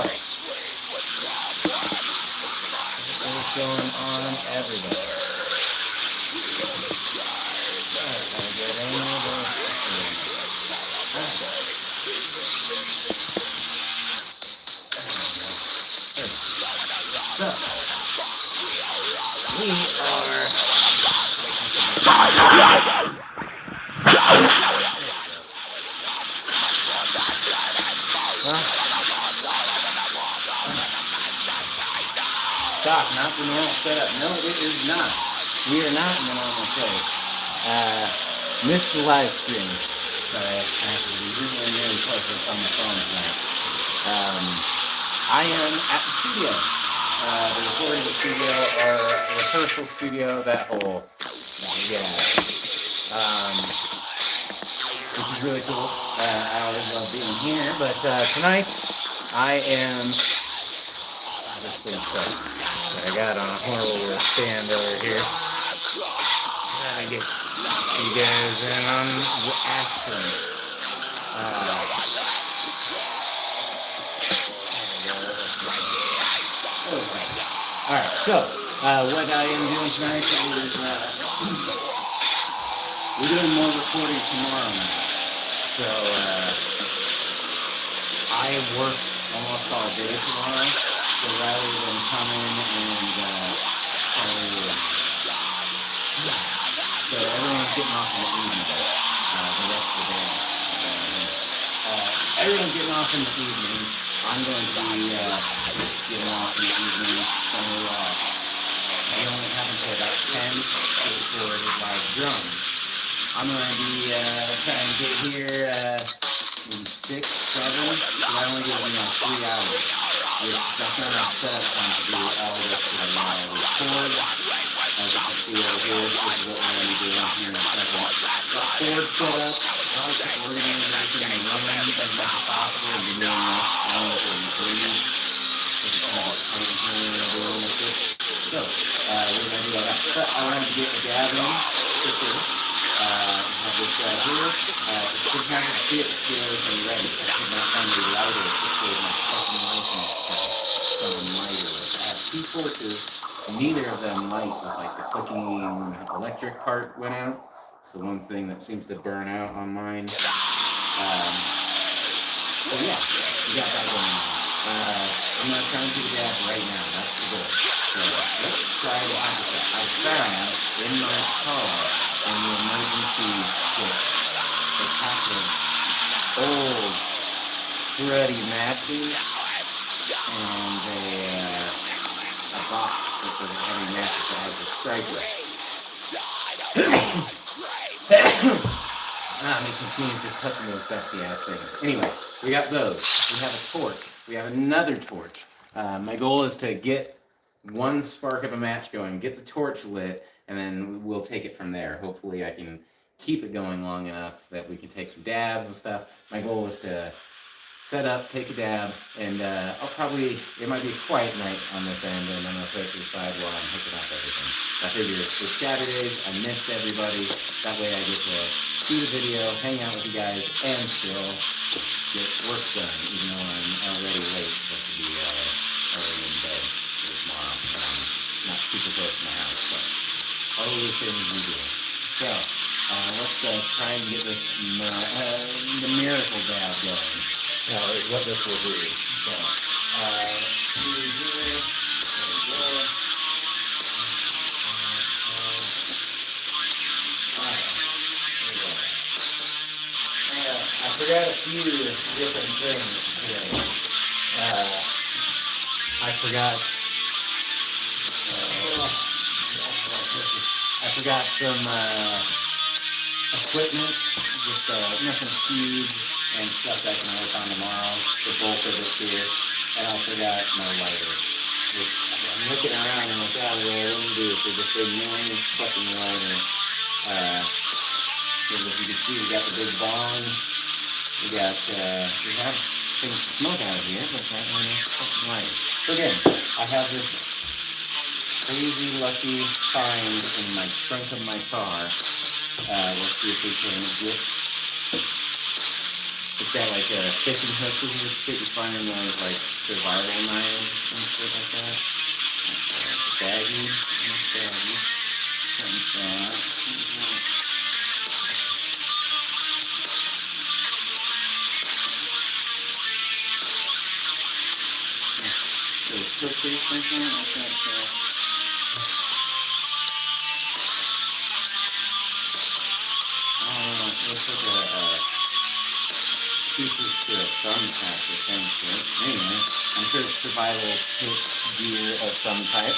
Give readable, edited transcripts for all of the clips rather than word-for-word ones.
what's going on, everybody? Stop, not the normal setup. No, it is not. We are not in the normal place. Missed the live stream. Sorry, I have to be really, really close. It's on my phone tonight. I am at the studio. The recording studio or rehearsal studio, that whole, yeah. Which is really cool. I always love being here, but tonight I am. This thing sucks. I got on a horrible stand over here. Trying to get you guys in on the action. Alright, so what I am doing tonight is we're doing more recording tomorrow night. So I work almost all day tomorrow. So rather than come in and so everyone's getting off in the evening, the rest of the day. Everyone's getting off in the evening. I'm going to be getting off in the evening. So I only have until about 10 to record live drums. I'm going to be trying to get here maybe 6, 7, so I only get 3 hours. That's not our setup on to do all this record. As you can see over here, this is what we're going to be doing here in a second. Got chord set up. I like to organize everything in one as much as possible and be doing that all over the recording. So it's kind of coming here and doing with it. So, we're going to do all that. But I wanted to get the dab in for sure. Have this guy here. It's good time to get everything ready. I could not find a lighter to save my fucking license. I have 2 torches, neither of them light with like the clicking electric part went out. It's the one thing that seems to burn out on mine. So yeah, we got that going on. I'm not trying to do that right now, that's the goal. So let's try to access it. I found in my car an emergency kit, a pack of old cruddy matches. And a box with a heavy match that has a striker. It makes me sneeze just touching those dusty ass things. Anyway, we got those. We have a torch. We have another torch. My goal is to get one spark of a match going, get the torch lit, and then we'll take it from there. Hopefully I can keep it going long enough that we can take some dabs and stuff. My goal is to set up, take a dab, and I'll probably, it might be a quiet night on this end, and I'm going to put it to the side while I'm hooking up everything. I figure with Shatterdaze, I missed everybody, that way I get to do the video, hang out with you guys, and still get work done, even though I'm already late, supposed to be early in bed for tomorrow, and I'm not super close to my house, but all of the things we do. So, let's try and get this, the miracle dab going. Is what this will be. So, let's see here. There we go. I forgot a few different things today. I forgot some equipment, just nothing huge. And stuff that I can work on tomorrow, the bulk of it's here, and I forgot my lighter. Which I'm looking around and like, what do I do for just ignoring the fucking lighter? Because as you can see, we got the big bong, we have things to smoke out of here, but that one is fucking lighter. So again, I have this crazy lucky find in my trunk of my car. Let's see if we can get It's got like fishing hooks and shit you find in those like survival knives and shit like that. Baggy, baggy. Something like that. Cookie something like that. Looks like a pieces to a thumbtack or some shit. Anyway, I'm sure it's survival kit gear of some type.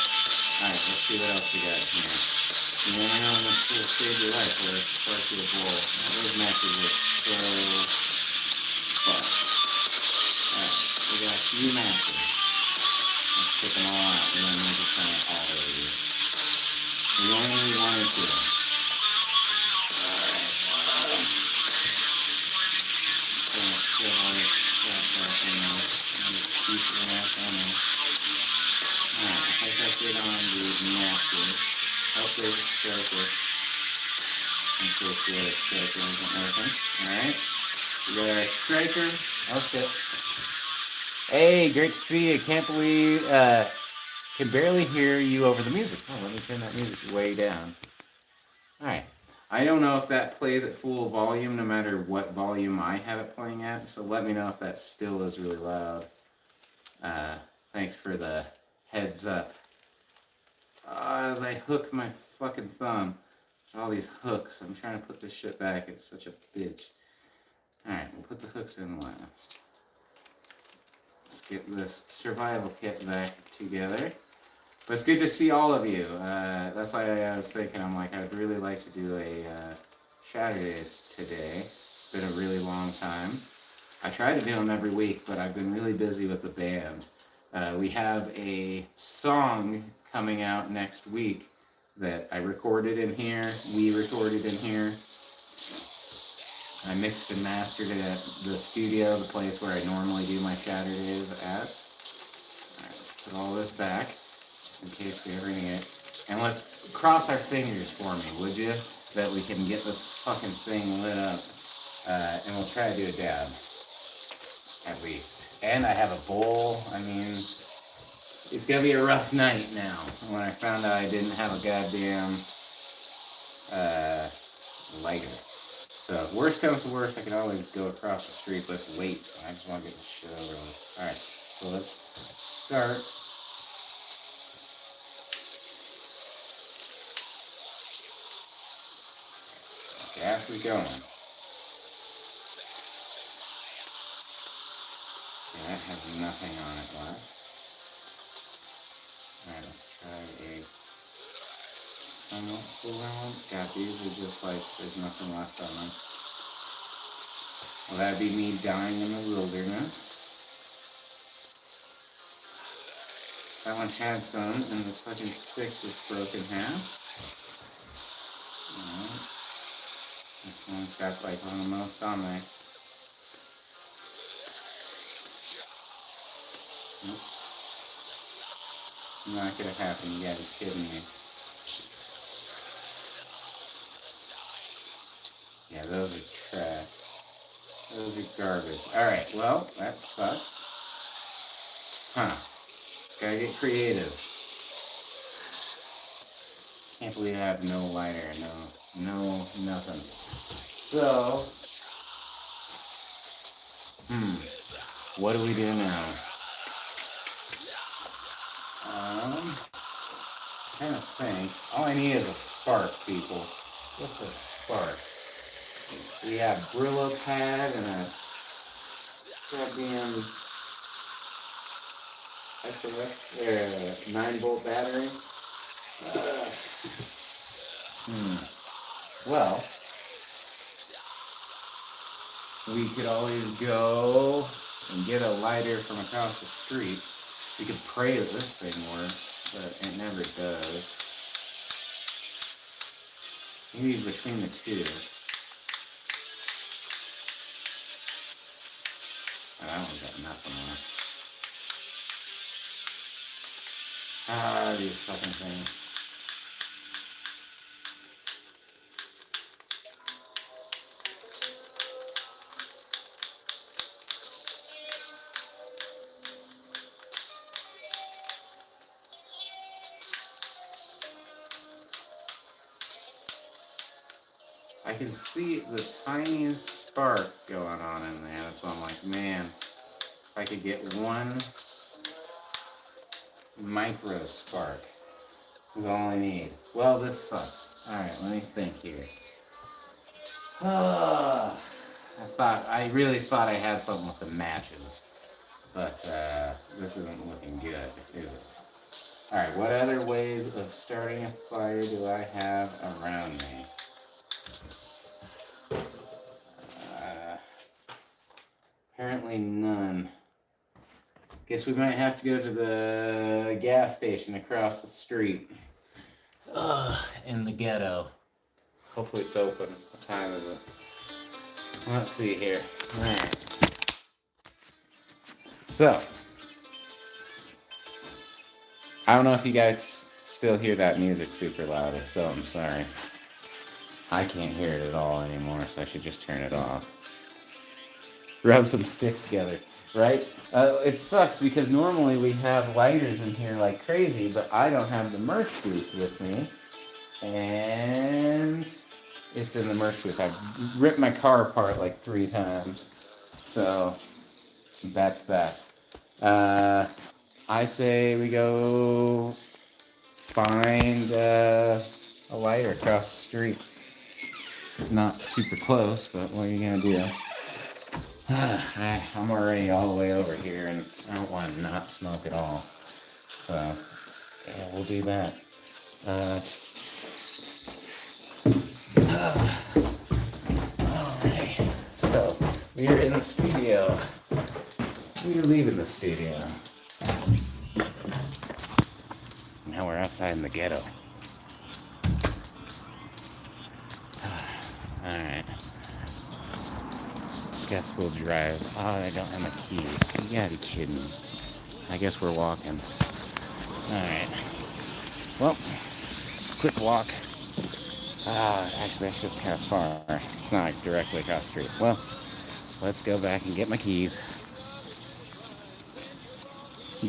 Alright, let's see what else we got here. You never know when this will save your life or spark your bowl. Those matches are so fun. Alright, we got a few matches. Let's pick them all out. We don't need to try all of these. We only need one or two. That's it on the matches. Oh, there's a striker. In case the other striker isn't working. Alright. We got our striker. Oh shit. Hey, great to see you. Can't believe can barely hear you over the music. Oh, let me turn that music way down. Alright. I don't know if that plays at full volume no matter what volume I have it playing at, so let me know if that still is really loud. Thanks for the heads up. As I hook my fucking thumb. All these hooks. I'm trying to put this shit back. It's such a bitch. Alright, we'll put the hooks in last. Let's get this survival kit back together. But it's good to see all of you. That's why I was thinking, I'm like, I'd really like to do a Shatterdaze today. It's been a really long time. I try to do them every week, but I've been really busy with the band. We have a song coming out next week that I recorded in here, we recorded in here. I mixed and mastered it at the studio, the place where I normally do my Shatterdaze at. Alright, let's put all this back, just in case we ever need it. And let's cross our fingers for me, would you? That we can get this fucking thing lit up. And we'll try to do a dab. At least. And I have a bowl. I mean, it's gonna be a rough night now. When I found out I didn't have a goddamn lighter. So, worst comes to worst, I can always go across the street, but it's late. I just want to get this shit over with. Alright, so let's start. Gas is going. Okay, that has nothing on it left. Alright, let's try a somewhat full one. God, these are just like, there's nothing left on them. Well, that'd be me dying in the wilderness. That one had some, and the fucking stick was broken half. Alright. This one's got like one of the most on there. Nope. Not gonna happen, you gotta be kidding me. Yeah, those are trash. Those are garbage. Alright, well, that sucks. Huh. Gotta get creative. Can't believe I have no lighter, no nothing. So, what do we do now? Kind of think. All I need is a spark, people. Just a spark. We have Brillo pad and a goddamn SOS 9-volt battery. Well, we could always go and get a lighter from across the street. We could pray that this thing works, but it never does. Maybe between the two. Oh, that one's got nothing on it. Ah, these fucking things. I can see the tiniest spark going on in there. That's why I'm like, man, if I could get one micro spark, is all I need. Well, this sucks. Alright, let me think here. I really thought I had something with the matches. But this isn't looking good, is it? Alright, what other ways of starting a fire do I have around me? Apparently none. Guess we might have to go to the gas station across the street. In the ghetto. Hopefully it's open. What time is it? Let's see here. Alright. So, I don't know if you guys still hear that music super loud. If so, I'm sorry. I can't hear it at all anymore, so I should just turn it off. Rub some sticks together, right? It sucks because normally we have lighters in here like crazy, but I don't have the merch booth with me. And it's in the merch booth. I've ripped my car apart like 3 times. So, that's that. I say we go find a lighter across the street. It's not super close, but what are you gonna do? I'm already all the way over here, and I don't want to not smoke at all. So, yeah, we'll do that. Alright, so we're in the studio. We're leaving the studio. Now we're outside in the ghetto. Alright. Guess we'll drive. Oh, I don't have my keys. You gotta be kidding me. I guess we're walking. Alright. Well, quick walk. Actually, that shit's kind of far. It's not like directly across the street. Well, let's go back and get my keys.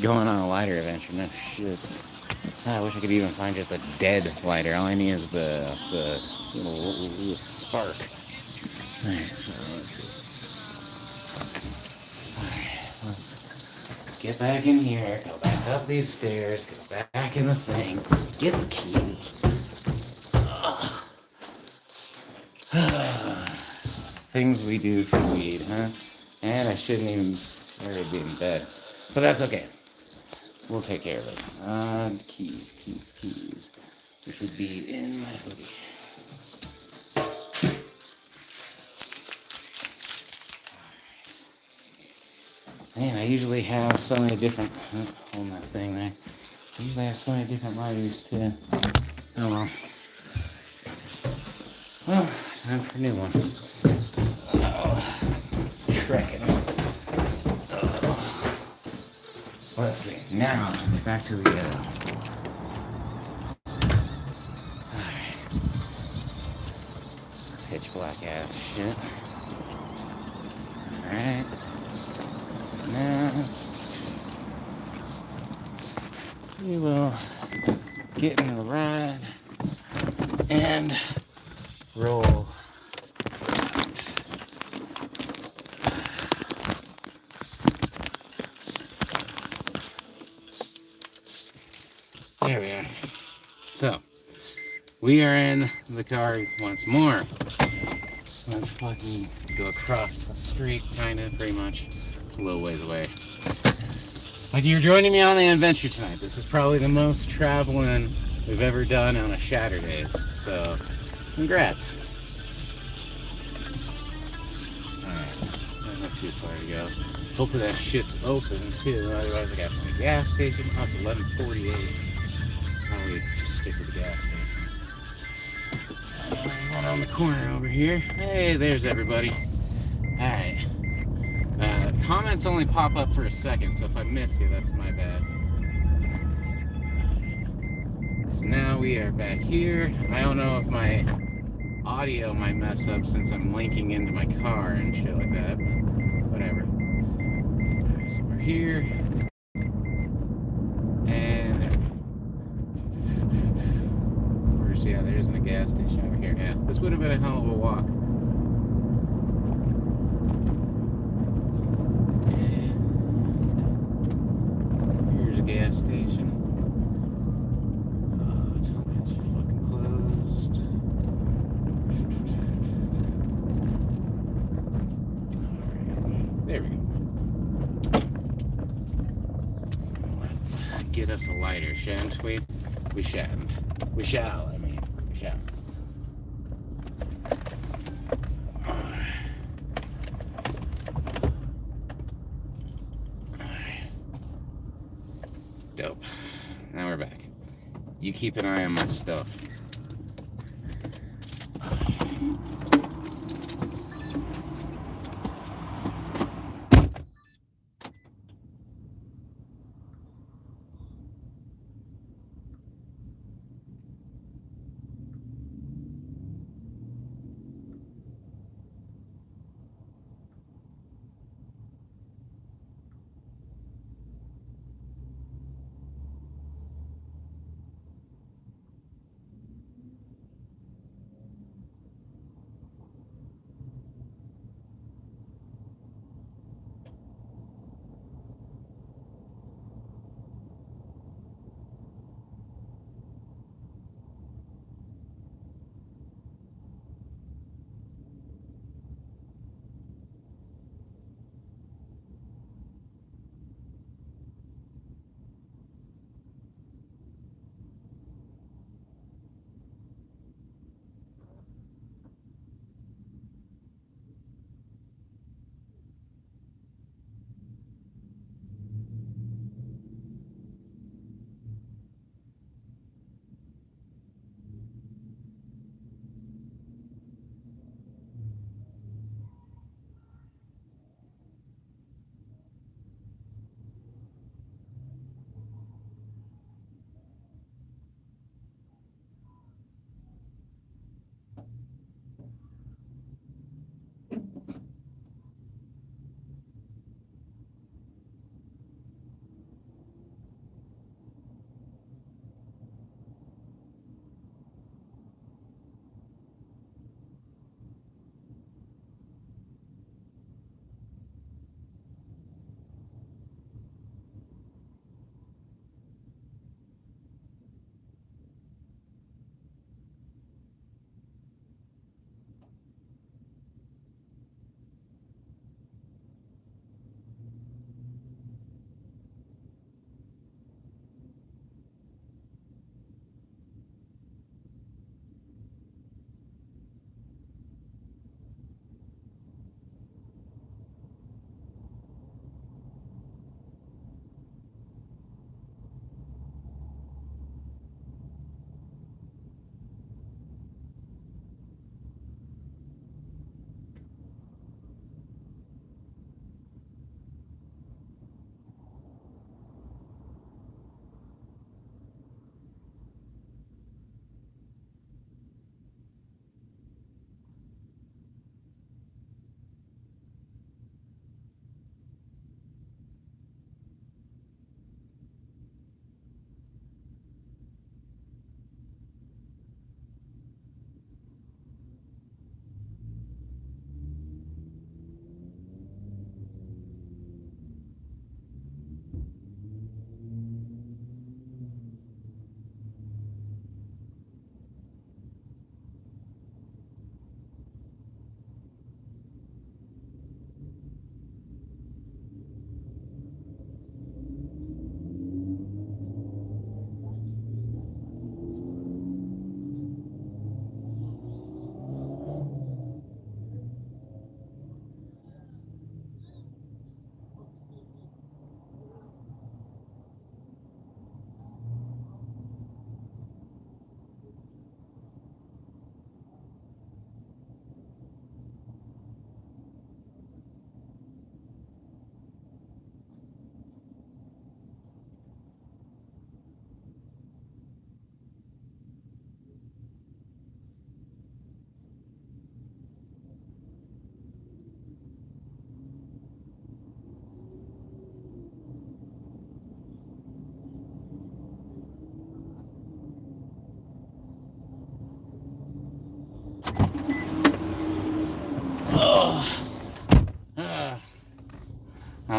Going on a lighter adventure. No shit. I wish I could even find just a dead lighter. All I need is the little spark. Alright, so let's see. Alright, let's get back in here, go back up these stairs, go back in the thing, get the keys. Things we do for weed, huh? And I shouldn't even really be in bed. But that's okay. We'll take care of it. Keys. Which would be in my hoodie. Man, I usually have so many different... hold that thing there. I usually have so many different lighters, too. Oh, well. Well, time for a new one. Trekking. Let's see. Now, back to the ghetto. Alright. Pitch black ass shit. Alright. Now, we will get in the ride and roll. There we are. So, we are in the car once more. Let's fucking go across the street, kinda, pretty much. It's a little ways away. But you're joining me on the adventure tonight. This is probably the most traveling we've ever done on a Shatterdaze. So, congrats. Alright, not too far to go. Hopefully that shit's open too, otherwise I got from the gas station. Oh, it's 11:48. Probably just stick with the gas station. One on the corner over here. Hey, there's everybody. Alright. Comments only pop up for a second, so if I miss you, that's my bad. So now we are back here. I don't know if my audio might mess up since I'm linking into my car and shit like that, but whatever. Alright, so we're here. And there. Of course, yeah, there isn't a gas gas station over here. Yeah, this would have been a hell of a walk. Here's a gas station. Tell me it's fucking closed. Alright, there we go. Let's get us a lighter, shan't we? We shan't. We shall, I mean. We shall. Alright. Dope. Now we're back. You keep an eye on my stuff.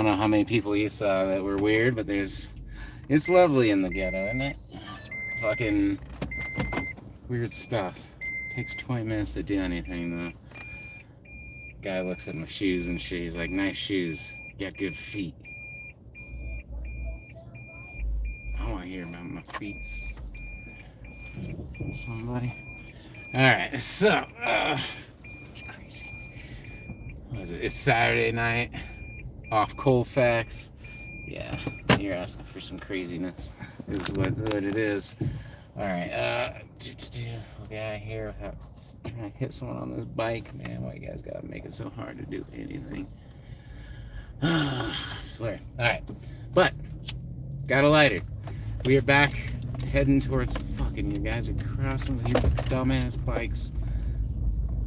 don't know how many people you saw that were weird, but it's lovely in the ghetto, isn't it? Fucking weird stuff. Takes 20 minutes to do anything, though. Guy looks at my shoes and shit. He's like, nice shoes. You got good feet. I want to hear about my feet. Somebody. Alright, so, it's crazy. What is it? It's Saturday night. Off Colfax. Yeah, you're asking for some craziness. This is what it is. Alright, we'll get out of here without trying to hit someone on this bike. Man, why you guys gotta make it so hard to do anything? I swear. Alright, but, got a lighter. We are back heading towards fucking, you guys are crossing with your dumbass bikes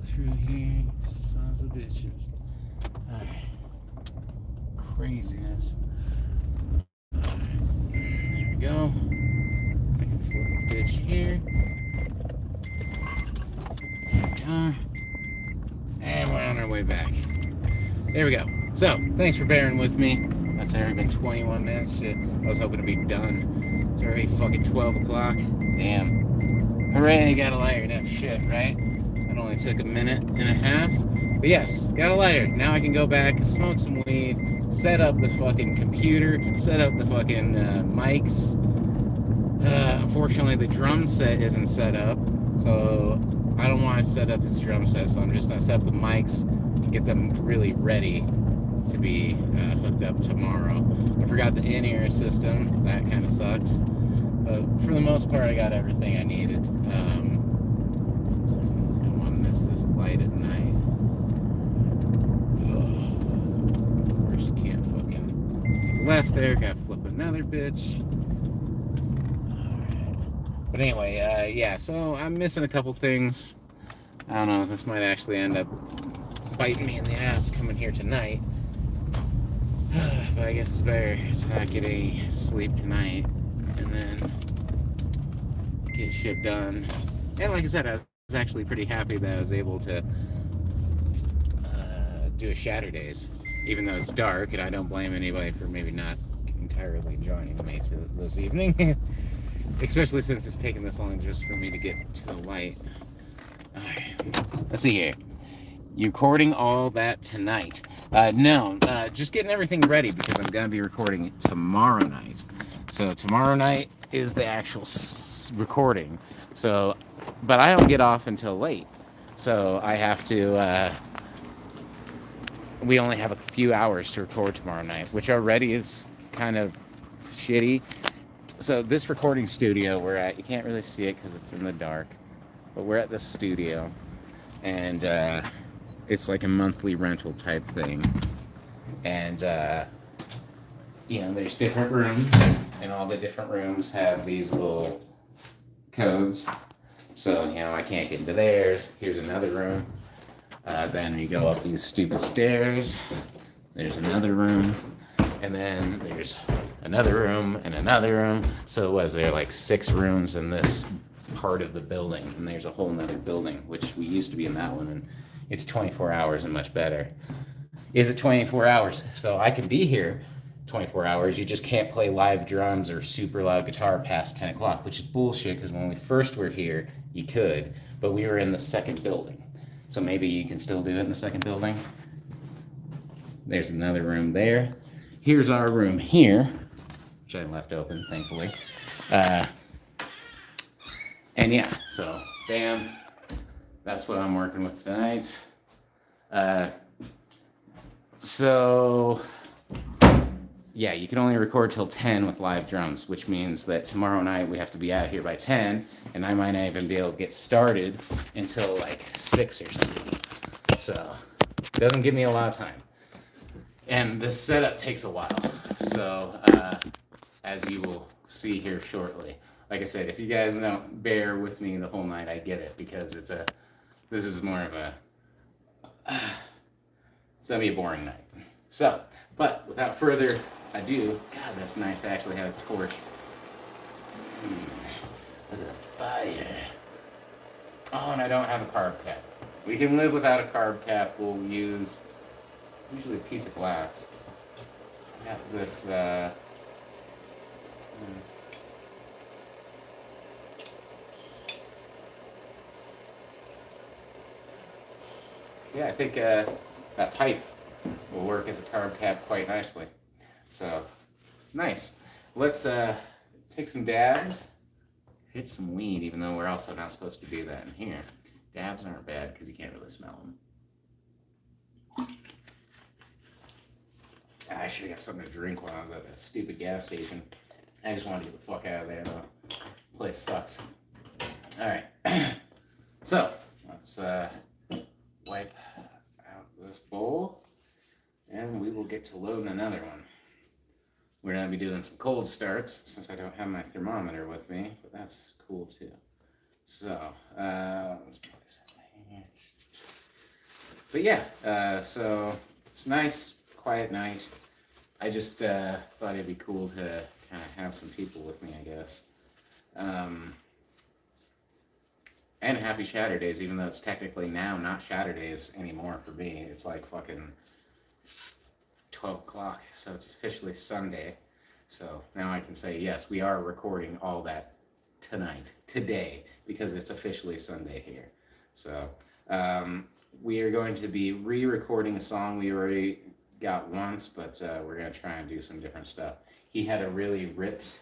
through here, sons of bitches. Alright. Craziness. Alright. There we go. I can flip the bitch here. There we are. And we're on our way back. There we go. So, thanks for bearing with me. That's already been 21 minutes. Shit, I was hoping to be done. It's already fucking 12 o'clock. Damn. Hooray, got a lighter. No shit, right? That only took a minute and a half. But yes, got a lighter. Now I can go back, smoke some weed, set up the fucking computer, set up the fucking mics. Unfortunately, the drum set isn't set up. So I don't want to set up this drum set. So I'm just going to set up the mics to get them really ready to be hooked up tomorrow. I forgot the in-ear system. That kind of sucks. But for the most part, I got everything I needed. I don't want to miss this light at night. Of course, you can't fucking left there. Got to flip another bitch. Alright. But anyway, yeah, so I'm missing a couple things. I don't know. This might actually end up biting me in the ass coming here tonight. But I guess it's better to not get any sleep tonight and then get shit done. And like I said, I was actually pretty happy that I was able to do a Shatterdaze, even though it's dark, and I don't blame anybody for maybe not entirely joining me this evening. Especially since it's taken this long just for me to get to a light. Alright, let's see here. You recording all that tonight? No, just getting everything ready because I'm going to be recording it tomorrow night. So tomorrow night is the actual recording. So, but I don't get off until late. So I have to, we only have a few hours to record tomorrow night, which already is kind of shitty. So this recording studio we're at, you can't really see it because it's in the dark, but we're at this studio. And, it's like a monthly rental type thing. And, you know, there's different rooms, and all the different rooms have these little codes. So, you know, I can't get into theirs. Here's another room. Then you go up these stupid stairs. There's another room. And then there's another room and another room. So was there like 6 rooms in this part of the building? And there's a whole nother building, which we used to be in that one. And it's 24 hours and much better. Is it 24 hours? So I can be here 24 hours. You just can't play live drums or super loud guitar past 10 o'clock, which is bullshit because when we first were here, you could, but we were in the second building. So maybe you can still do it in the second building. There's another room there. Here's our room here, which I left open, thankfully. And yeah, so bam. That's what I'm working with tonight. So, yeah, you can only record till 10 with live drums, which means that tomorrow night we have to be out here by 10, and I might not even be able to get started until like 6 or something. So, it doesn't give me a lot of time. And this setup takes a while. So, as you will see here shortly. Like I said, if you guys don't bear with me the whole night, I get it, because this is more of a, it's gonna be a boring night. So, but without further ado, God, that's nice to actually have a torch. Look at the fire. Oh, and I don't have a carb cap. We can live without a carb cap. We'll use usually a piece of glass. got this. Yeah, I think that pipe will work as a carb cap quite nicely. So, nice. Let's take some dabs, hit some weed, even though we're also not supposed to do that in here. Dabs aren't bad because you can't really smell them. I should have got something to drink when I was at that stupid gas station. I just wanted to get the fuck out of there, though. Place sucks. Alright. So, let's wipe out this bowl, and we will get to loading another one. We're going to be doing some cold starts, since I don't have my thermometer with me, but that's cool, too. So, let's place it here. But yeah, so it's nice, quiet night. I just thought it'd be cool to kind of have some people with me, I guess. And happy Shatterdaze, even though it's technically now not Shatterdaze anymore for me. It's like fucking 12 o'clock, so it's officially Sunday. So now I can say, yes, we are recording all that today, because it's officially Sunday here. So we are going to be re-recording a song we already got once, but we're going to try and do some different stuff. He had a really ripped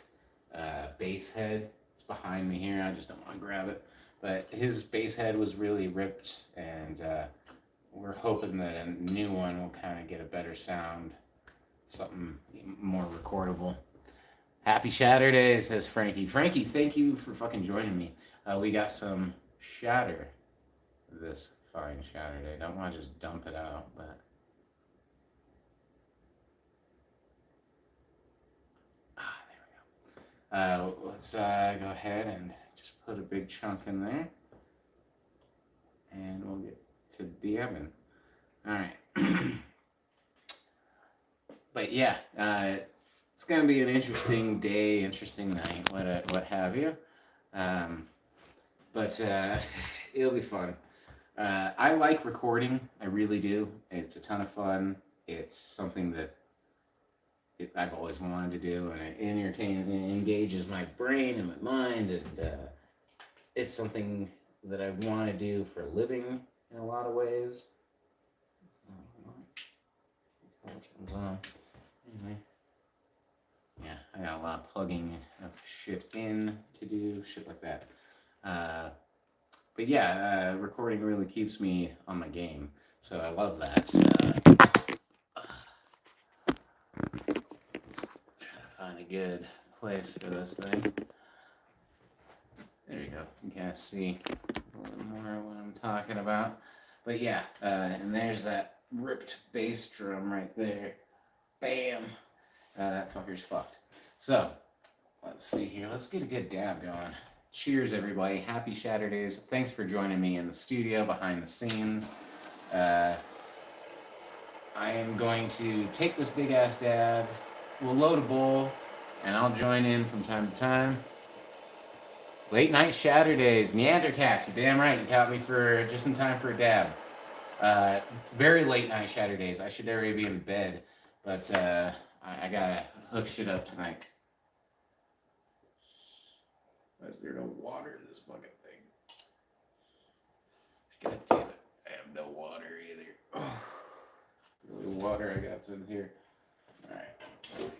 bass head. It's behind me here. I just don't want to grab it. But his bass head was really ripped, and we're hoping that a new one will kind of get a better sound, something more recordable. Happy Shatterdaze, says Frankie. Frankie, thank you for fucking joining me. We got some shatter this fine Shatterday. Don't want to just dump it out, but... there we go. Let's go ahead and just put a big chunk in there, and we'll get to dabbing. All right. But yeah, it's gonna be an interesting day, interesting night, what have you. But it'll be fun. I like recording. I really do. It's a ton of fun. It's something that I've always wanted to do, and it engages my brain and my mind, and it's something that I want to do for a living in a lot of ways. Anyway, yeah, I got a lot of plugging of shit in to do, shit like that. But yeah, recording really keeps me on my game, so I love that. Find a good place for this thing. There you go. You can kind of see a little more of what I'm talking about. But yeah, and there's that ripped bass drum right there. Bam! That fucker's fucked. So, let's see here. Let's get a good dab going. Cheers, everybody. Happy Shatterdaze. Thanks for joining me in the studio behind the scenes. I am going to take this big-ass dab. We'll load a bowl, and I'll join in from time to time. Late night Shatterdaze. Neandercats, you're damn right. You caught me for just in time for a dab. Very late night Shatterdaze. I should already be in bed, but I gotta hook shit up tonight. Why is there no water in this fucking thing? God damn it. I have no water either. Oh, the water I got's in here. Alright, let's see.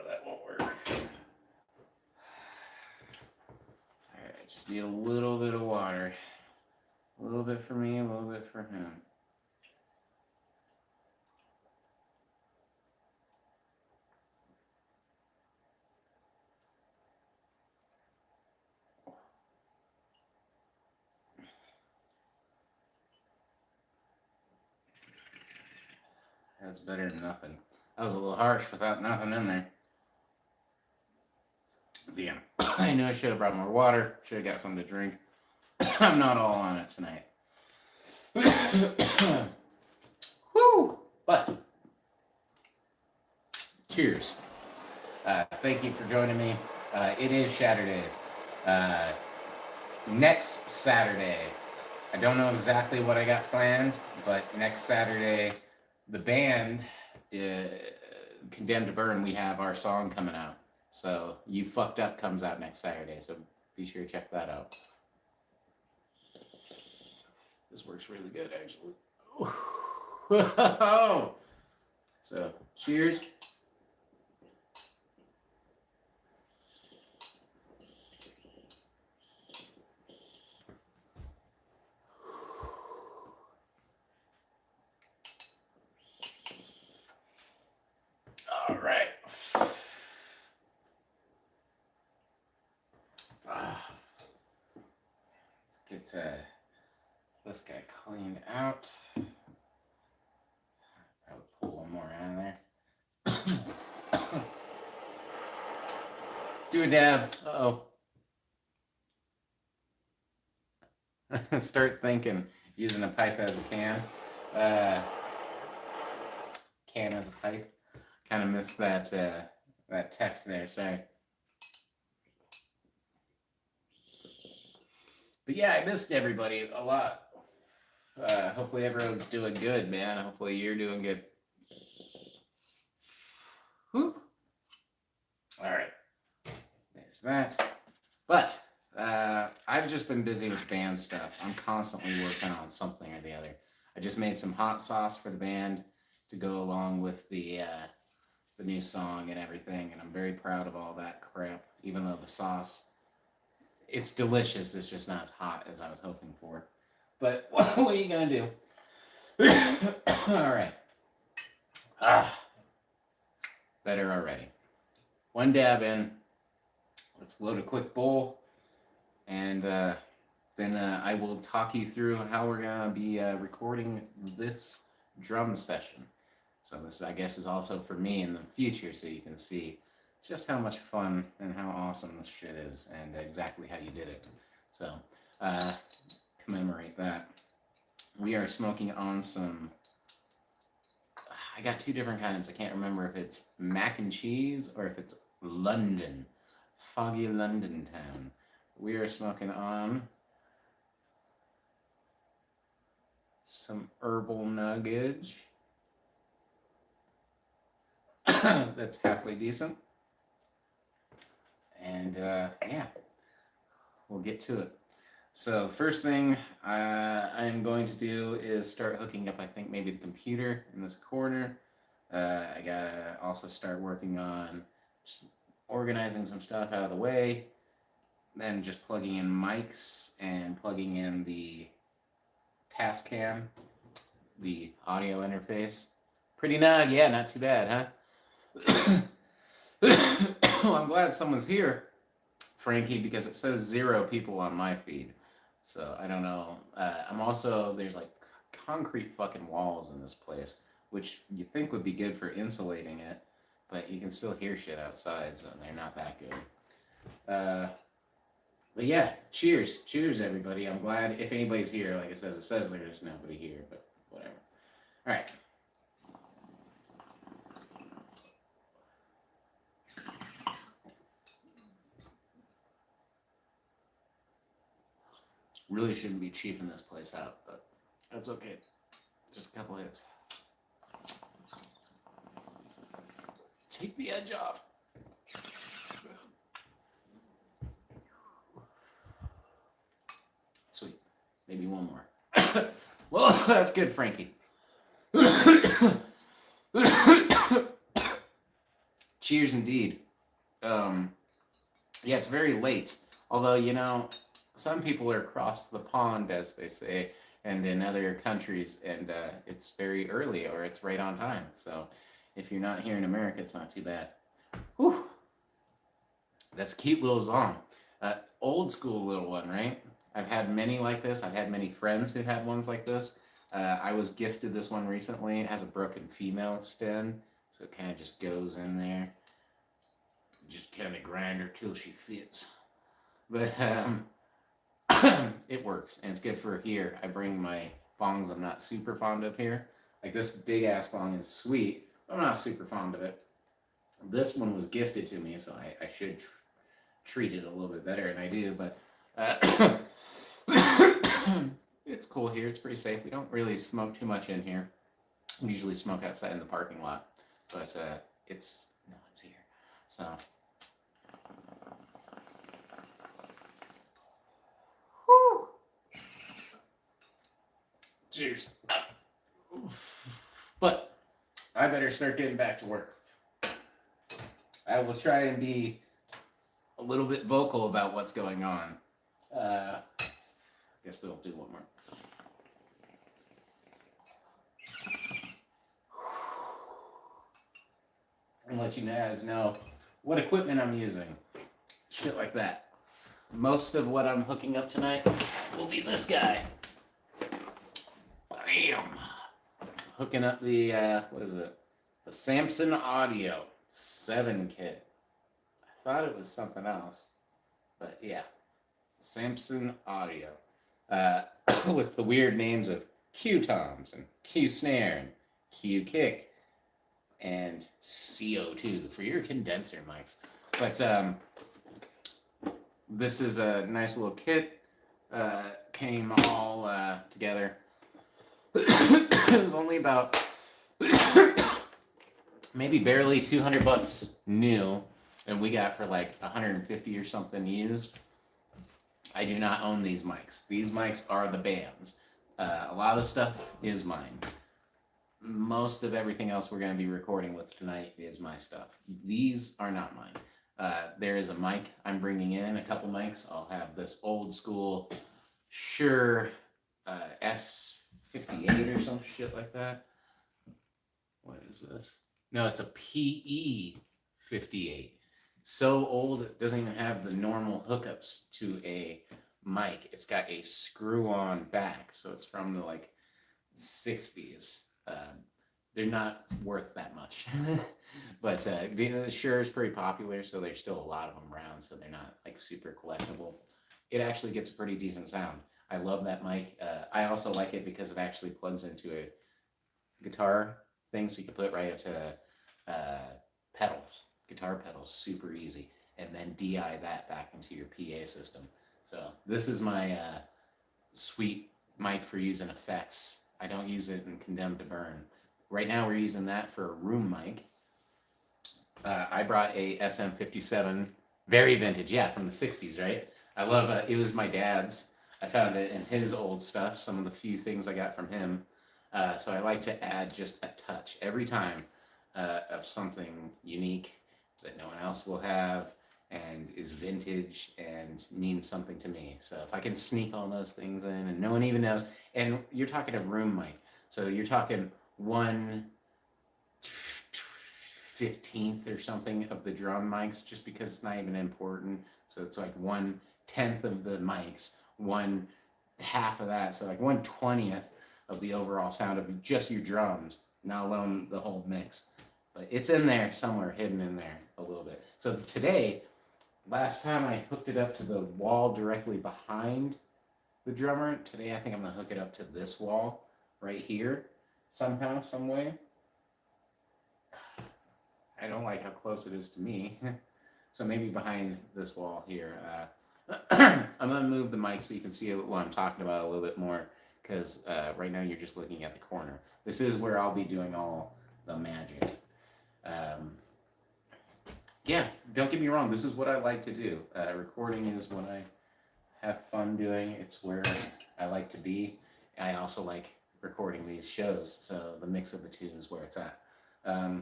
That won't work. Alright, just need a little bit of water. A little bit for me, a little bit for him. That's better than nothing. That was a little harsh without nothing in there. Damn. I know I should have brought more water. Should have got something to drink. I'm not all on it tonight. Woo! But, cheers. Thank you for joining me. It is Shatterdaze. Next Saturday, I don't know exactly what I got planned, but next Saturday, the band Condemned to Burn, we have our song coming out. So You Fucked Up comes out next Saturday. So be sure to check that out. This works really good, actually. So, cheers. All right. Let's get this guy cleaned out. Probably pull one more out of there. Do a dab. Uh-oh. Start thinking. Using a pipe as a can. Can as a pipe. Kind of missed that that text there. Sorry. But yeah, I missed everybody a lot. Hopefully everyone's doing good, man. Hopefully you're doing good. Whew. All right. There's that. But I've just been busy with band stuff. I'm constantly working on something or the other. I just made some hot sauce for the band to go along with the new song and everything, and I'm very proud of all that crap. Even though the sauce, it's delicious, it's just not as hot as I was hoping for. But what are you gonna do? All right. Better already. One dab in. Let's load a quick bowl, and then I will talk you through how we're gonna be recording this drum session. So this, I guess, is also for me in the future, so you can see just how much fun and how awesome this shit is, and exactly how you did it. So commemorate that. We are smoking on some. I got two different kinds. I can't remember if it's mac and cheese or if it's London, foggy London town. We are smoking on some herbal nuggage. That's halfway decent. And yeah, we'll get to it. So the first thing I'm going to do is start hooking up, I think, maybe the computer in this corner. I gotta also start working on just organizing some stuff out of the way. Then just plugging in mics and plugging in the Tascam, the audio interface. Pretty nug, yeah, not too bad, huh? Well, I'm glad someone's here, Frankie, because it says 0 people on my feed. So I don't know. I'm also, there's like concrete fucking walls in this place, which you think would be good for insulating it, but you can still hear shit outside, so they're not that good. But yeah, cheers. Cheers, everybody. I'm glad if anybody's here. Like it says there's nobody here, but whatever. All right. Really shouldn't be chiefing this place out, but that's okay. Just a couple hits. Take the edge off. Sweet. Maybe one more. Well, that's good, Frankie. Cheers indeed. Yeah, it's very late. Although, you know, some people are across the pond, as they say, and in other countries, and it's very early, or it's right on time. So if you're not here in America, it's not too bad. Whew. That's a cute little song. Old school little one, right? I've had many like this. I've had many friends who had ones like this. I was gifted this one recently. It has a broken female stem, so it kind of just goes in there. Just kind of grind her till she fits. But it works, and it's good for here. I bring my bongs I'm not super fond of here. Like this big ass bong is sweet, but I'm not super fond of it. This one was gifted to me, so I should treat it a little bit better, and I do, but it's cool here. It's pretty safe. We don't really smoke too much in here. We usually smoke outside in the parking lot, but it's here. So. Whew. Cheers. But I better start getting back to work. I will try and be a little bit vocal about what's going on. I guess we'll do one more. And let you guys know what equipment I'm using. Shit like that. Most of what I'm hooking up tonight will be this guy. Bam! Hooking up the, what is it? The Samson Audio 7 kit. I thought it was something else. But yeah, Samson Audio. With the weird names of Q toms and Q snare and Q kick and CO2 for your condenser mics. But this is a nice little kit. Came all together. It was only about maybe barely $200 new, and we got for like 150 or something used. I do not own these mics. These mics are the band's. A lot of the stuff is mine. Most of everything else we're going to be recording with tonight is my stuff. These are not mine. There is a mic I'm bringing in, a couple mics. I'll have this old school Shure S58 or some shit like that. What is this? No, it's a PE58. So old it doesn't even have the normal hookups to a mic. It's got a screw-on back, so it's from the like 60s. They're not worth that much. But Shure is pretty popular, so there's still a lot of them around, so they're not like super collectible. It actually gets a pretty decent sound. I love that mic. I also like it because it actually plugs into a guitar thing, so you can put it right into pedals, guitar pedals, super easy, and then DI that back into your PA system. So this is my sweet mic for using effects. I don't use it in Condemned to Burn. Right now we're using that for a room mic. I brought a SM57, very vintage, yeah, from the 60s, right? I love it. It was my dad's. I found it in his old stuff, some of the few things I got from him. So I like to add just a touch every time of something unique that no one else will have and is vintage and means something to me. So if I can sneak all those things in and no one even knows, and you're talking a room mic, so you're talking 1/15th or something of the drum mics, just because it's not even important. So it's like 1/10 of the mics, 1/2 of that, so like 1/20th of the overall sound of just your drums, not alone the whole mix. But it's in there somewhere, hidden in there a little bit. So today, last time I hooked it up to the wall directly behind the drummer. Today I think I'm gonna hook it up to this wall right here somehow, some way. I don't like how close it is to me. So maybe behind this wall here. I'm gonna move the mic so you can see what I'm talking about a little bit more, because right now you're just looking at the corner. This is where I'll be doing all the magic. Yeah, don't get me wrong, this is what I like to do. Recording is what I have fun doing. It's where I like to be. I also like recording these shows, so the mix of the two is where it's at. I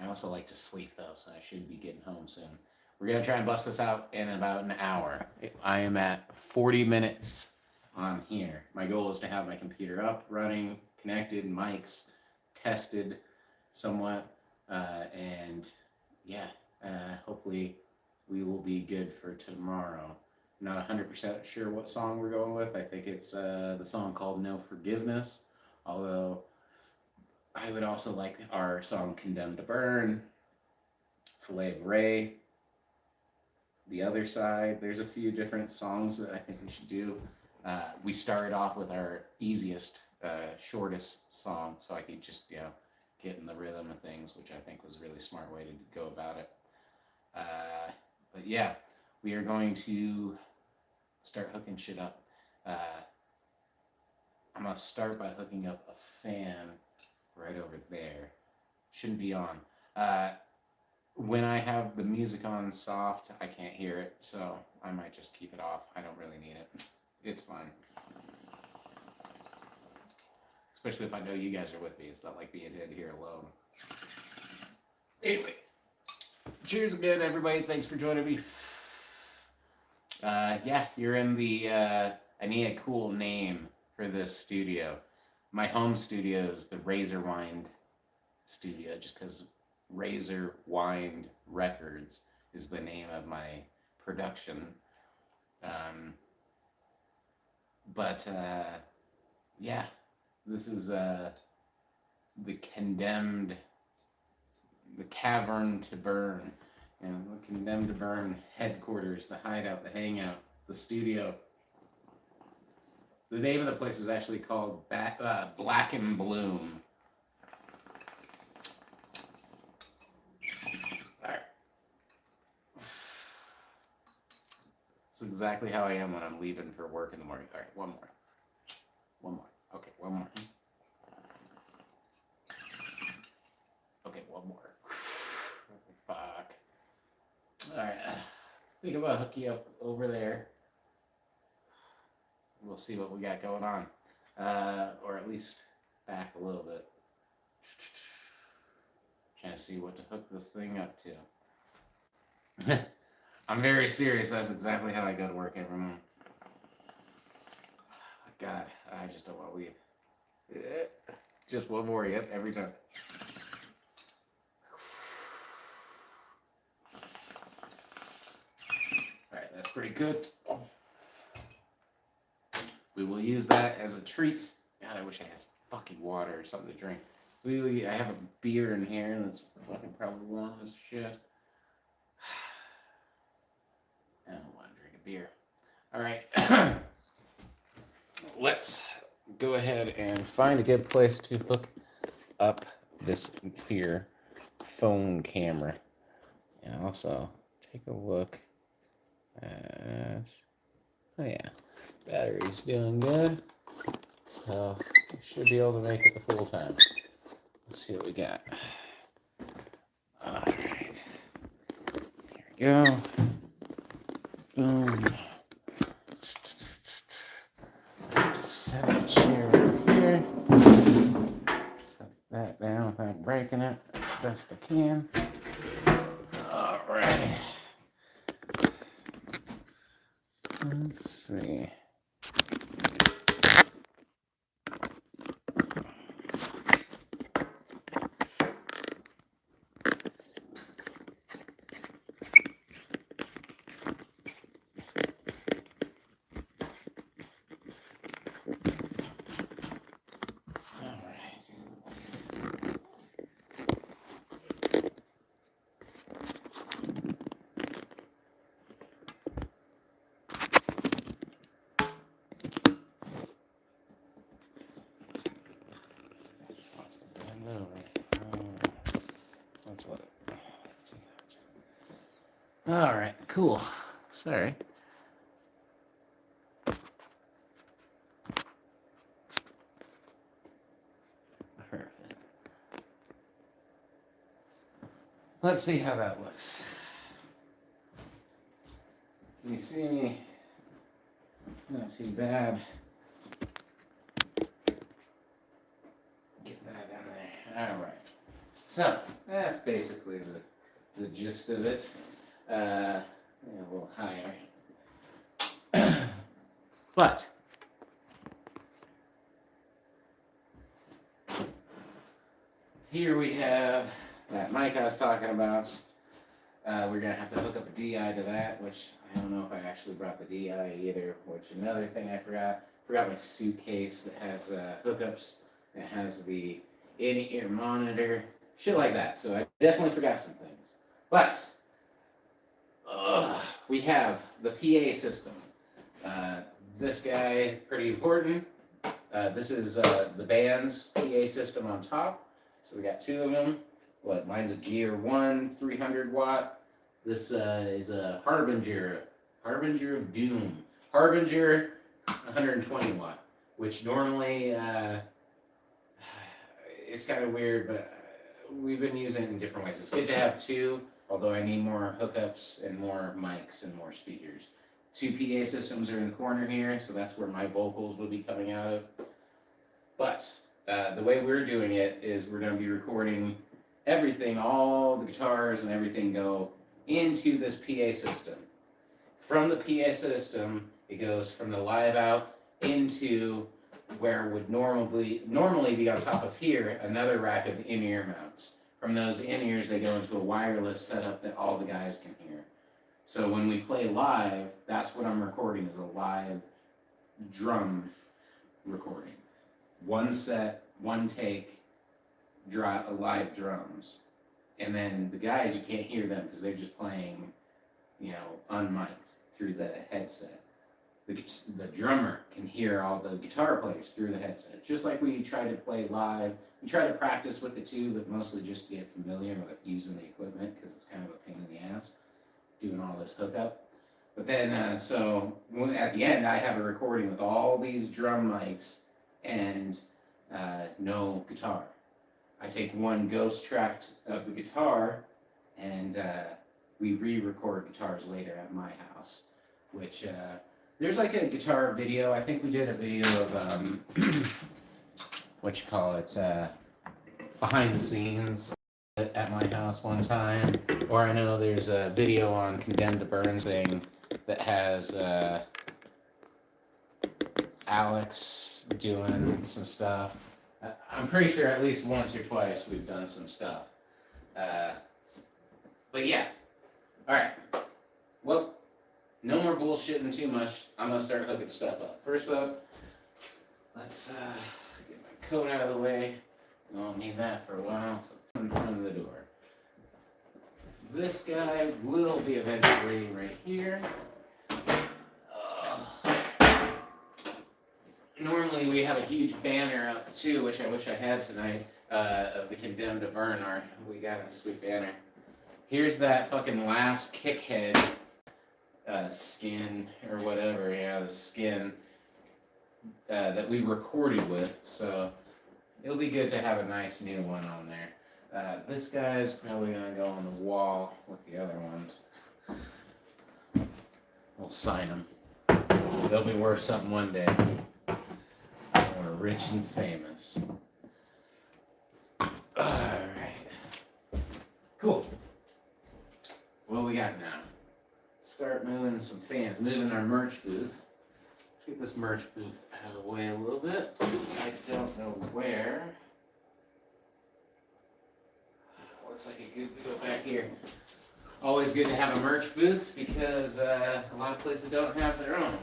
also like to sleep though, so I should be getting home soon. We're gonna try and bust this out in about an hour. I am at 40 minutes on here. My goal is to have my computer up, running, connected, mics tested somewhat, and yeah, hopefully we will be good for tomorrow. I'm not 100% sure what song we're going with. I think it's the song called No Forgiveness, although I would also like our song Condemned to Burn, Filet of Ray, The Other Side. There's a few different songs that I think we should do. We started off with our easiest, shortest song, so I could just, get in the rhythm of things, which I think was a really smart way to go about it. But yeah, we are going to start hooking shit up. I'm going to start by hooking up a fan right over there. Shouldn't be on. When I have the music on soft, I can't hear it, so I might just keep it off. I don't really need it. It's fine. Especially if I know you guys are with me. It's not like being in here alone. Anyway, cheers again, everybody. Thanks for joining me. Yeah, you're in the. I need a cool name for this studio. My home studio is the Razor Wind Studio, just because Razor Wind Records is the name of my production. But yeah, this is the condemned, the cavern to burn, the condemned to burn headquarters, the hideout, the hangout, the studio. The name of the place is actually called Black and Bloom. All right. That's exactly how I am when I'm leaving for work in the morning. All right, one more. Okay, one more. Okay, one more. Fuck. All right. Think about hooking you up over there. We'll see what we got going on, or at least back a little bit. Trying to see what to hook this thing up to. I'm very serious. That's exactly how I go to work every morning. God, I just don't want to leave. Just one more, yep, every time. Alright, that's pretty good. We will use that as a treat. God, I wish I had some fucking water or something to drink. I have a beer in here that's fucking probably warm as shit. I don't want to drink a beer. Alright. Let's go ahead and find a good place to hook up this here phone camera. And also take a look at, oh yeah, battery's doing good. So we should be able to make it the full time. Let's see what we got. All right. Here we go. Boom. Just set a chair right here. Set that down without breaking it as best I can. All right. Let's see. All right, cool. Sorry. Perfect. Let's see how that looks. Can you see me? Not too bad. Get that down there. All right. So that's basically the gist of it. A little higher. But here we have that mic I was talking about. We're going to have to hook up a DI to that, which I don't know if I actually brought the DI either, which another thing I forgot. Forgot my suitcase that has hookups. It has the in-ear monitor, shit like that. So I definitely forgot some things. But we have the PA system. This guy, pretty important. This is the band's PA system on top. So we got two of them. Mine's a Gear 1, 300 watt. This is a Harbinger of Doom. Harbinger, 120 watt, which normally, it's kind of weird, but we've been using it in different ways. It's good to have two, although I need more hookups and more mics and more speakers. Two PA systems are in the corner here, so that's where my vocals will be coming out of. But the way we're doing it is we're going to be recording everything, all the guitars and everything go into this PA system. From the PA system, it goes from the live out into where would normally be on top of here, another rack of in-ear mounts. From those in-ears, they go into a wireless setup that all the guys can hear. So when we play live, that's what I'm recording, is a live drum recording. One set, one take, live drums. And then the guys, you can't hear them because they're just playing, unmiked through the headset. The drummer can hear all the guitar players through the headset. Just like we try to play live. We try to practice with it too, but mostly just to get familiar with using the equipment because it's kind of a pain in the ass doing all this hookup. But then, so at the end, I have a recording with all these drum mics and no guitar. I take one ghost track of the guitar and we re-record guitars later at my house, which there's like a guitar video. I think we did a video of behind the scenes at my house one time. Or I know there's a video on Condemned to Burn thing that has Alex doing some stuff. I'm pretty sure at least once or twice we've done some stuff. But yeah. Alright. Well, no more bullshitting too much. I'm gonna start hooking stuff up. First up, let's get my coat out of the way. I won't need that for a while, so it's in front of the door. This guy will be eventually right here. Normally we have a huge banner up too, which I wish I had tonight, of the Condemned to Burn art. We got a sweet banner. Here's that fucking last kickhead skin or whatever, the skin that we recorded with. So it'll be good to have a nice new one on there. This guy's probably gonna go on the wall with the other ones. We'll sign them. They'll be worth something one day. We're rich and famous. Alright. Cool. What we got now? Start moving some fans, moving our merch booth. Let's get this merch booth out of the way a little bit. I don't know where. Looks like it could go back here. Always good to have a merch booth because a lot of places don't have their own.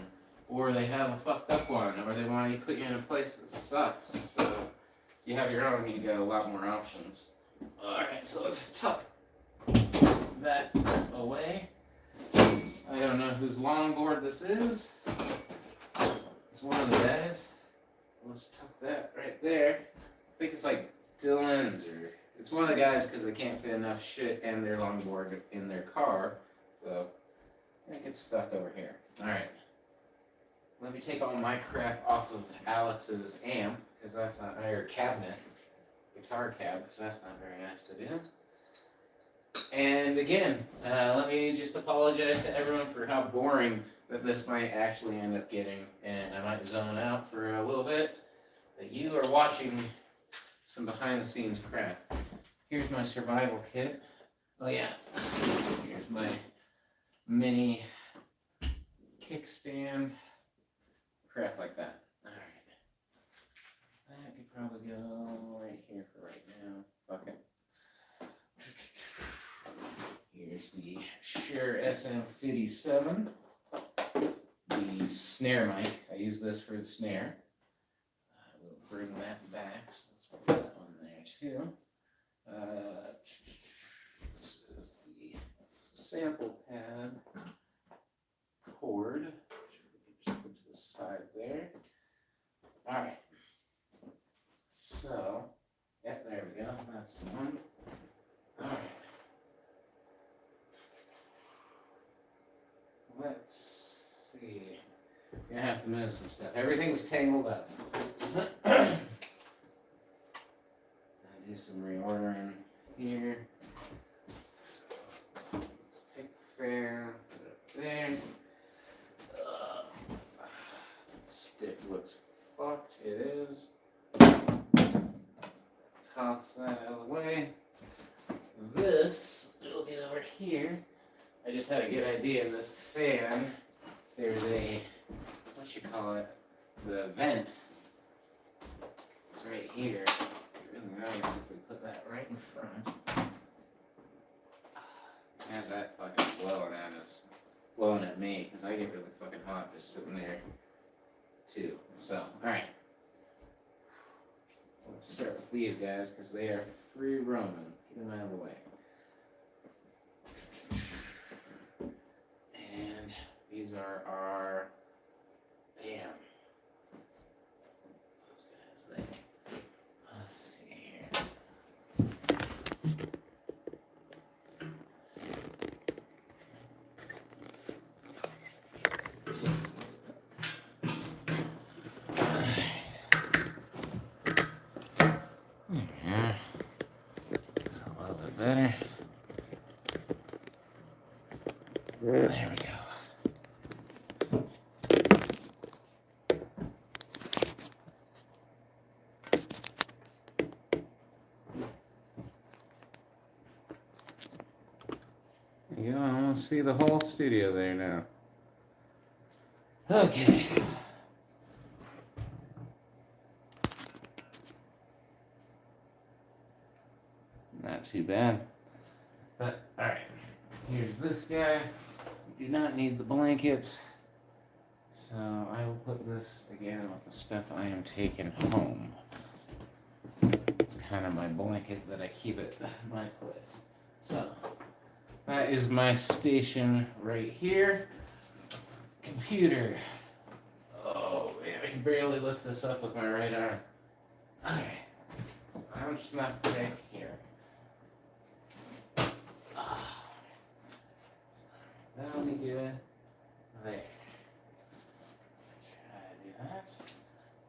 Or they have a fucked up one, or they want to put you in a place that sucks. So if you have your own, you got a lot more options. Alright, so let's tuck that away. I don't know whose longboard this is. It's one of the guys. Let's tuck that right there. I think it's like Dylan's, or it's one of the guys because they can't fit enough shit and their longboard in their car. So it gets stuck over here. Alright. Let me take all my crap off of Alex's amp, because that's not, or cabinet, guitar cab, because that's not very nice to do. And again, let me just apologize to everyone for how boring that this might actually end up getting, and I might zone out for a little bit, but you are watching some behind the scenes crap. Here's my survival kit. Oh yeah, here's my mini kickstand. Crap like that. Alright. That could probably go right here for right now. Fuck it. Here's the Shure SM57. The snare mic. I use this for the snare. I will bring that back. So let's put that one there too. This is the sample pad cord. Just put to the side there. Alright. So, yeah, there we go. That's the one. Alright. Let's see. Gonna have to move some stuff. Everything's tangled up. I do some reordering here. So let's take the fan, put it up there. Stick looks fucked. It is. Toss that out of the way. This will get over here. I just had a good idea of this fan. There's a, what you call it, the vent. It's right here. It'd be really nice if we put that right in front. Have that fucking blowing at me, because I get really fucking hot just sitting there too. So, alright. Let's start with these guys, because they are free roaming. Get them out of the way. And these are our, bam. Those guys there. Let's see here. Yeah. It's a little bit better. There we go. There you go. I almost see the whole studio there now. Okay. Not too bad. But, alright. Here's this guy. We do not need the blankets. So I will put this again with the stuff I am taking home. It's kind of my blanket that I keep at my place. So that is my station right here. Computer. Oh man, I can barely lift this up with my right arm. Alright. So I'm just not back here. That'll be good. There. Try to do that.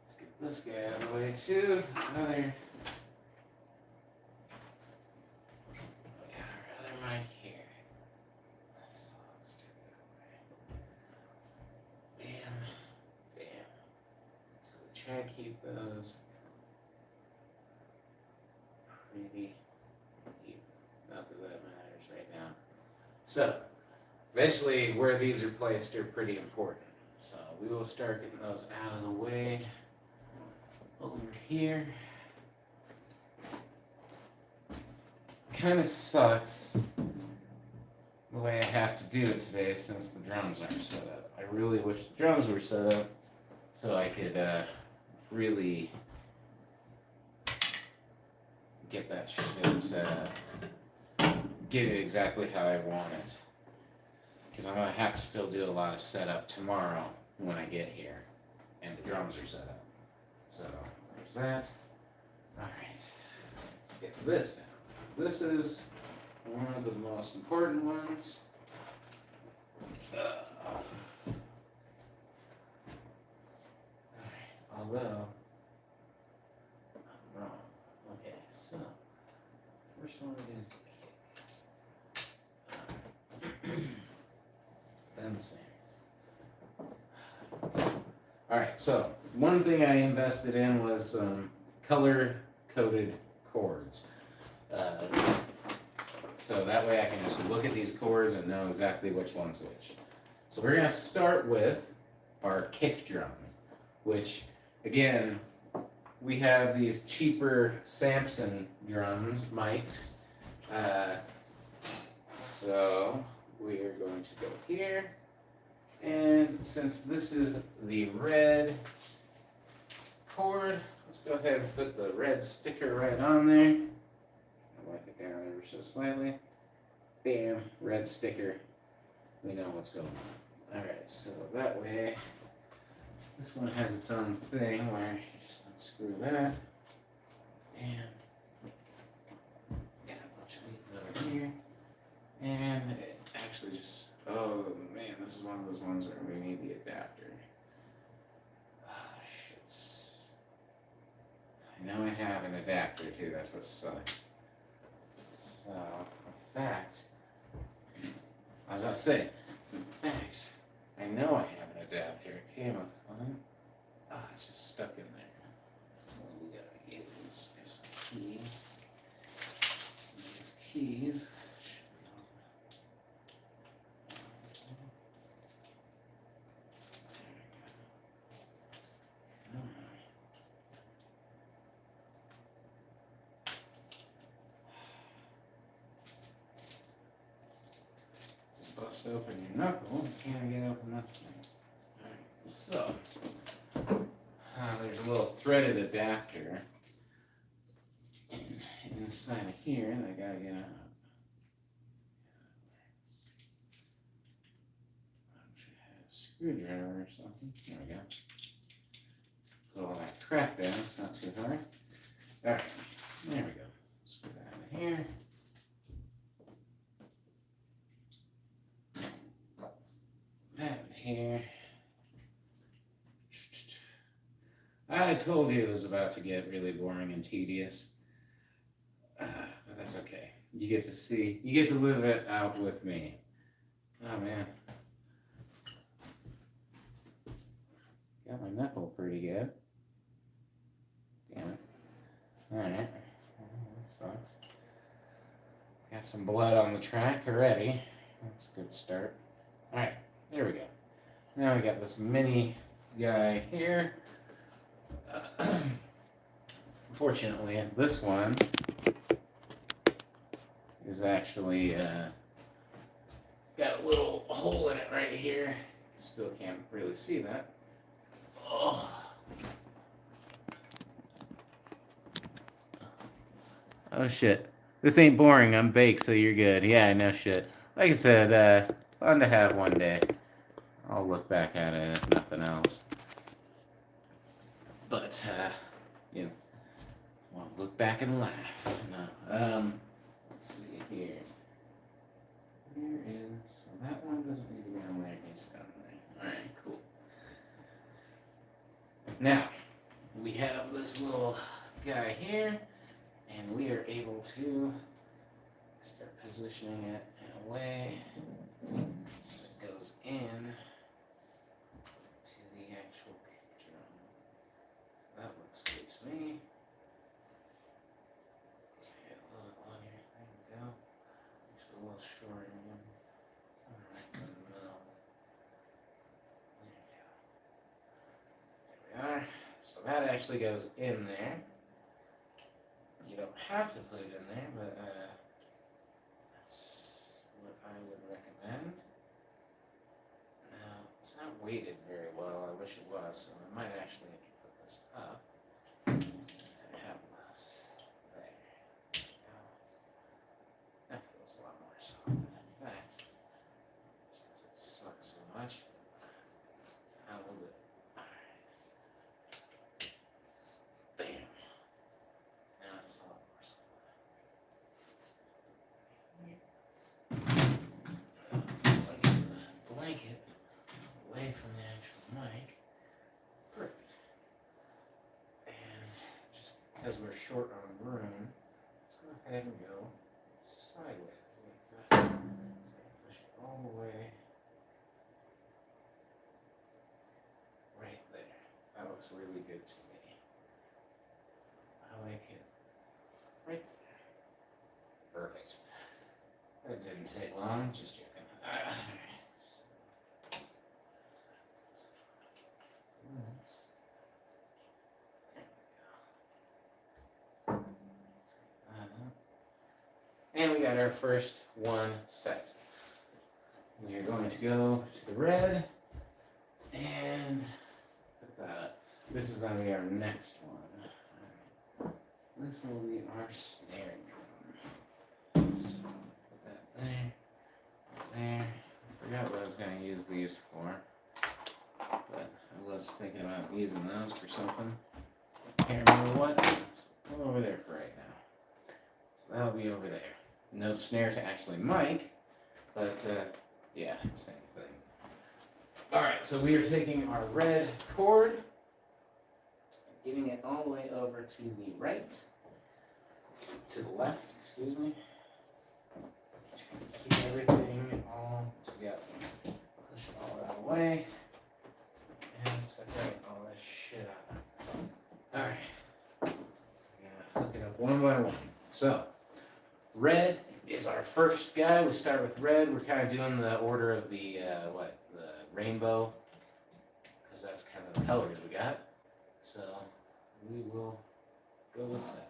Let's get this guy out of the way too. Another mic here. So let's do that way. Bam. Bam. So we try to keep those pretty even. Not that that matters right now. So eventually, where these are placed are pretty important. So we will start getting those out of the way over here. Kind of sucks the way I have to do it today since the drums aren't set up. I really wish the drums were set up so I could really get that shit, get it exactly how I want it. Because I'm going to have to still do a lot of setup tomorrow when I get here. And the drums are set up. So, there's that. Alright. Let's get to this now. This is one of the most important ones. Alright. Although, I'm wrong. Okay, so, first one is the kick. Then the snare. Alright, so one thing I invested in was color-coded chords. So that way I can just look at these chords and know exactly which one's which. So we're going to start with our kick drum, which, again, we have these cheaper Samson drums, mics. So we are going to go here. And since this is the red chord, let's go ahead and put the red sticker right on there. I'll wipe it down ever so slightly. Bam, red sticker. We know what's going on. Alright, so that way, this one has its own thing where you just unscrew that. And got a bunch of these over here. And it actually just, oh man, this is one of those ones where we need the adapter. Oh, shit. I know I have an adapter too, that's what sucks. So, in fact, as I say, in fact, I know I have an adapter. It came with one. Ah, it's just stuck in there. What we gotta use is some keys. These keys. Bust open your knuckle, you can't get open this thing. Alright, so there's a little threaded adapter inside of here that I gotta get out. A screwdriver or something. There we go. Put all that crap down, it's not too hard. Alright, there we go. Let's put that in here. That in here. I told you it was about to get really boring and tedious. But that's okay. You get to live it out with me. Oh man. Got my knuckle pretty good. Damn it. Alright. That sucks. Got some blood on the track already. That's a good start. Alright, there we go. Now we got this mini guy here. Unfortunately, this one is actually got a little hole in it right here. Still can't really see that. Oh shit. This ain't boring. I'm baked, so you're good. Yeah, no shit. Like I said, fun to have one day. I'll look back at it if nothing else. But, you know, well, look back and laugh. No. Let's see here. Here is, so that one doesn't need to be on there. It's down there. Alright, cool. Now, we have this little guy here, and we are able to start positioning it in a way that goes in to the actual kick drum. So that looks good to me. Okay, a little bit longer. There we go. Actually, a little shorter again. Right in the middle. There we go. There we are. So that actually goes in there. You don't have to put it in there, but that's what I would recommend. Now, it's not weighted very well. I wish it was, so I might actually have to put this up and have this there. Now, that feels a lot more solid. In fact, since it sucks so much, I will do it. Bam. Now it's a lot more solid. Blanket away from the actual mic. Perfect. And just because we're short on room, let's go ahead and go sideways like that. So I can push it all the way right there. That looks really good to me. I like it. Right there. Perfect. That didn't take long, just joking. And we got our first one set. We are going to go to the red and put that up. This is going to be our next one. This will be our snare drum. So put that there, there. I forgot what I was going to use these for, but I was thinking about using those for something. I can't remember what. So go over there for right now. So that'll be over there. No snare to actually mic, but yeah, same thing. Alright, so we are taking our red chord, getting it all the way over to the right, to the left, excuse me. everything all together. Push it all that away. And separate all this shit out. Alright. Gonna hook it up one by one. So, red is our first guy. We start with red. We're kind of doing the order of the, the rainbow. Because that's kind of the colors we got. So, we will go with that.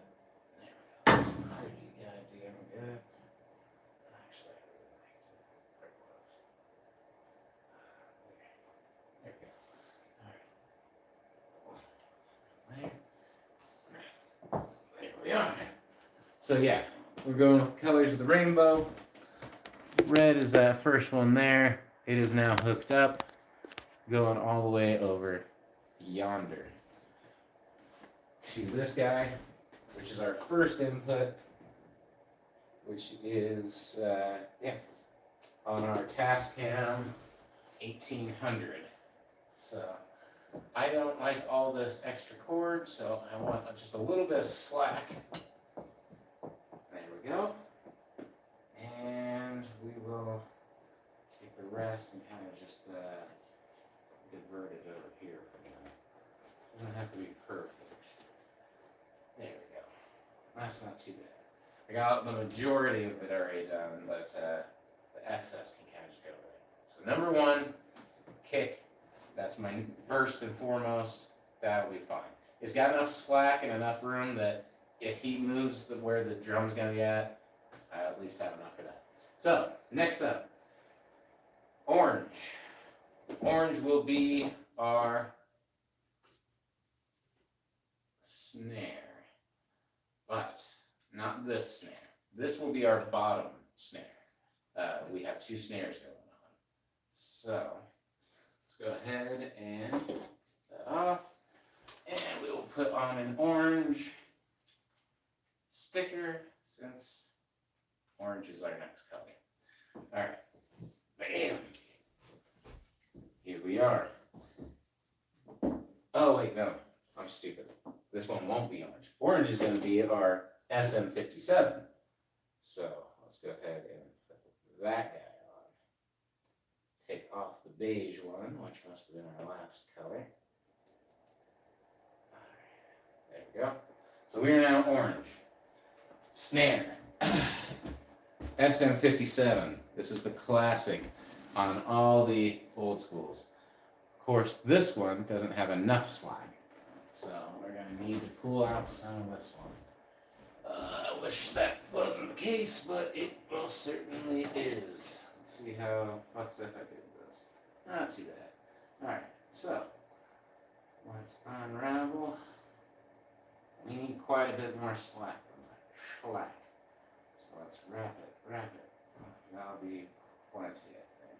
There we go. That's pretty goddamn good. Actually, I really liked it. There we go. Alright. There we are. So yeah, we're going with the colors of the rainbow. Red is that first one there. It is now hooked up, going all the way over yonder to this guy, which is our first input, which is, on our Tascam 1800. So I don't like all this extra cord, so I want just a little bit of slack. There we go. And we will take the rest and kind of just divert it over here for now. Doesn't have to be perfect. There we go. That's not too bad. I got the majority of it already done, but the excess can kind of just go there. So number one, kick. That's my first and foremost. That'll be fine. It's got enough slack and enough room that if he moves where the drum's going to be at, I at least have enough for that. So, next up, orange. Orange will be our snare, but not this snare. This will be our bottom snare. We have two snares going on. So, let's go ahead and put that off. And we will put on an orange sticker since orange is our next color. Alright. Bam! Here we are. Oh, wait, no. I'm stupid. This one won't be orange. Orange is going to be our SM57. So, let's go ahead and put that guy on. Take off the beige one, which must have been our last color. There we go. So we are now orange. Snare. SM57. This is the classic on all the old schools. Of course, this one doesn't have enough slack. So we're going to need to pull out some of this one. I wish that wasn't the case, but it most certainly is. Let's see how fucked up I did this. Not too bad. Alright, so let's unravel. We need quite a bit more slack than that. Slack. So let's wrap it. That'll be plenty, I think.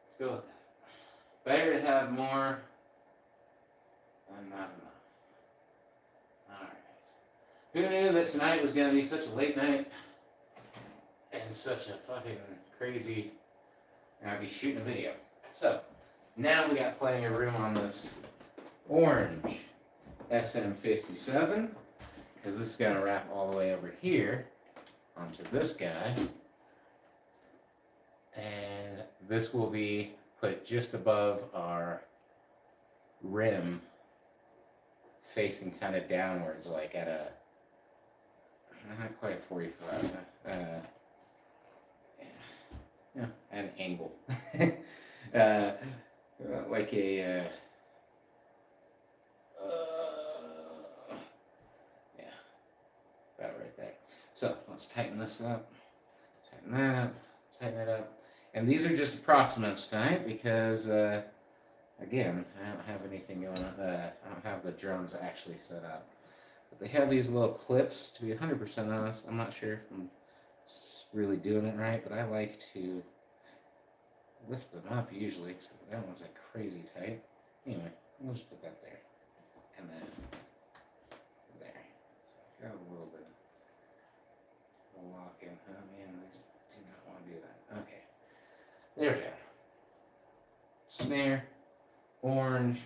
Let's go with that. Better to have more than not enough. Alright. Who knew that tonight was going to be such a late night and such a fucking crazy, and I'll be shooting a video. So, now we got plenty of room on this orange SM57, because this is going to wrap all the way over here onto this guy, and this will be put just above our rim, facing kind of downwards, like at a, not quite 45, yeah, at an angle, like a, about right there. So let's tighten this up, tighten that up, tighten it up. And these are just approximates tonight because, again, I don't have anything going on. I don't have the drums actually set up. But they have these little clips. To be 100% honest, I'm not sure if I'm really doing it right, but I like to lift them up usually, because that one's like crazy tight. Anyway, we'll just put that there. And then there. So got a little bit of lock in. Oh man, I do not want to do that. Okay. There we go. Snare, orange,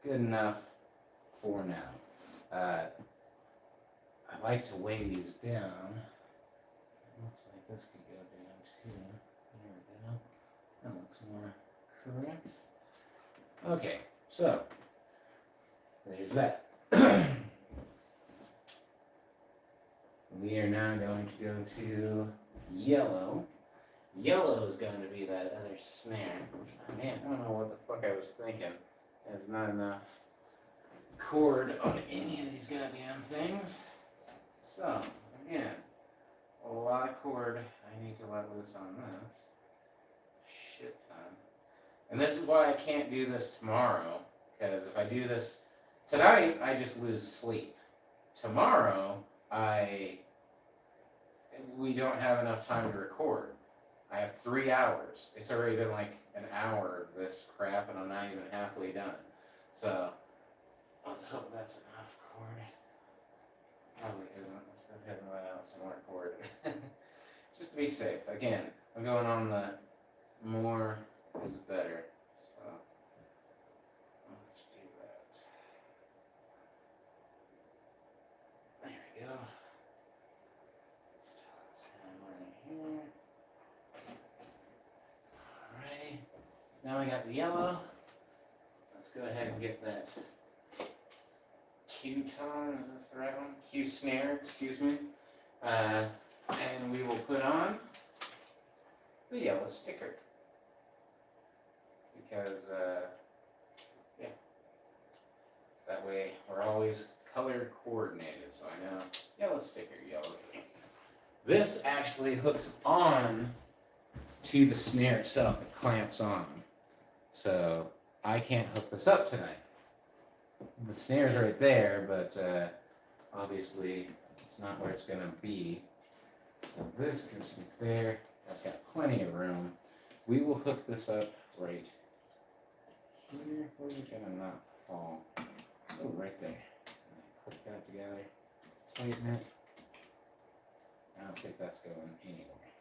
good enough for now. I like to weigh these down. Looks like this could go down too. more correct. Okay, so there's that. We are now going to go to yellow. Yellow is going to be that other snare. Man, I don't know what the fuck I was thinking. There's not enough cord on any of these goddamn things. So, again, a lot of cord I need to let loose on this. Shit ton. And this is why I can't do this tomorrow, because if I do this tonight, I just lose sleep. Tomorrow, we don't have enough time to record. I have 3 hours. It's already been like an hour of this crap, and I'm not even halfway done. So, let's hope that's enough cord. Probably isn't. Let's go ahead and let out some more cord. Just to be safe. Again, I'm going on the more is better. So, let's do that. There we go. Let's tell this hammer in here. Alrighty. Now we got the yellow. Let's go ahead and get that Q tone, is this the right one? Q snare, excuse me. And we will put on the yellow sticker. Because, yeah. That way we're always color coordinated, so I know yellow sticker, yellow thing. This actually hooks on to the snare itself. It clamps on. So I can't hook this up tonight. The snare's right there, but obviously it's not where it's going to be. So this can stick there. That's got plenty of room. We will hook this up right here. Where's it going to not fall? Oh, right there. Click that together. Tighten it. I don't think that's going anywhere.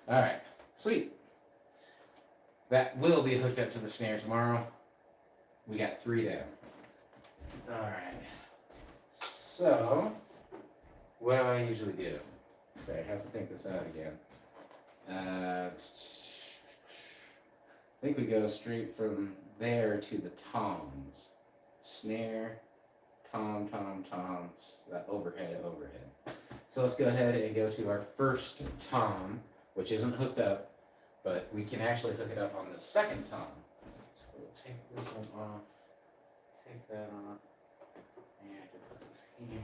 Alright, sweet. That will be hooked up to the snare tomorrow. We got 3 down. Alright. So, what do I usually do? Sorry, I have to think this out again. I think we go straight from there to the toms. Snare, tom, tom, tom, overhead, overhead. So let's go ahead and go to our first tom, which isn't hooked up, but we can actually hook it up on the second tom. So we'll take this one off, take that off, and I can put this here,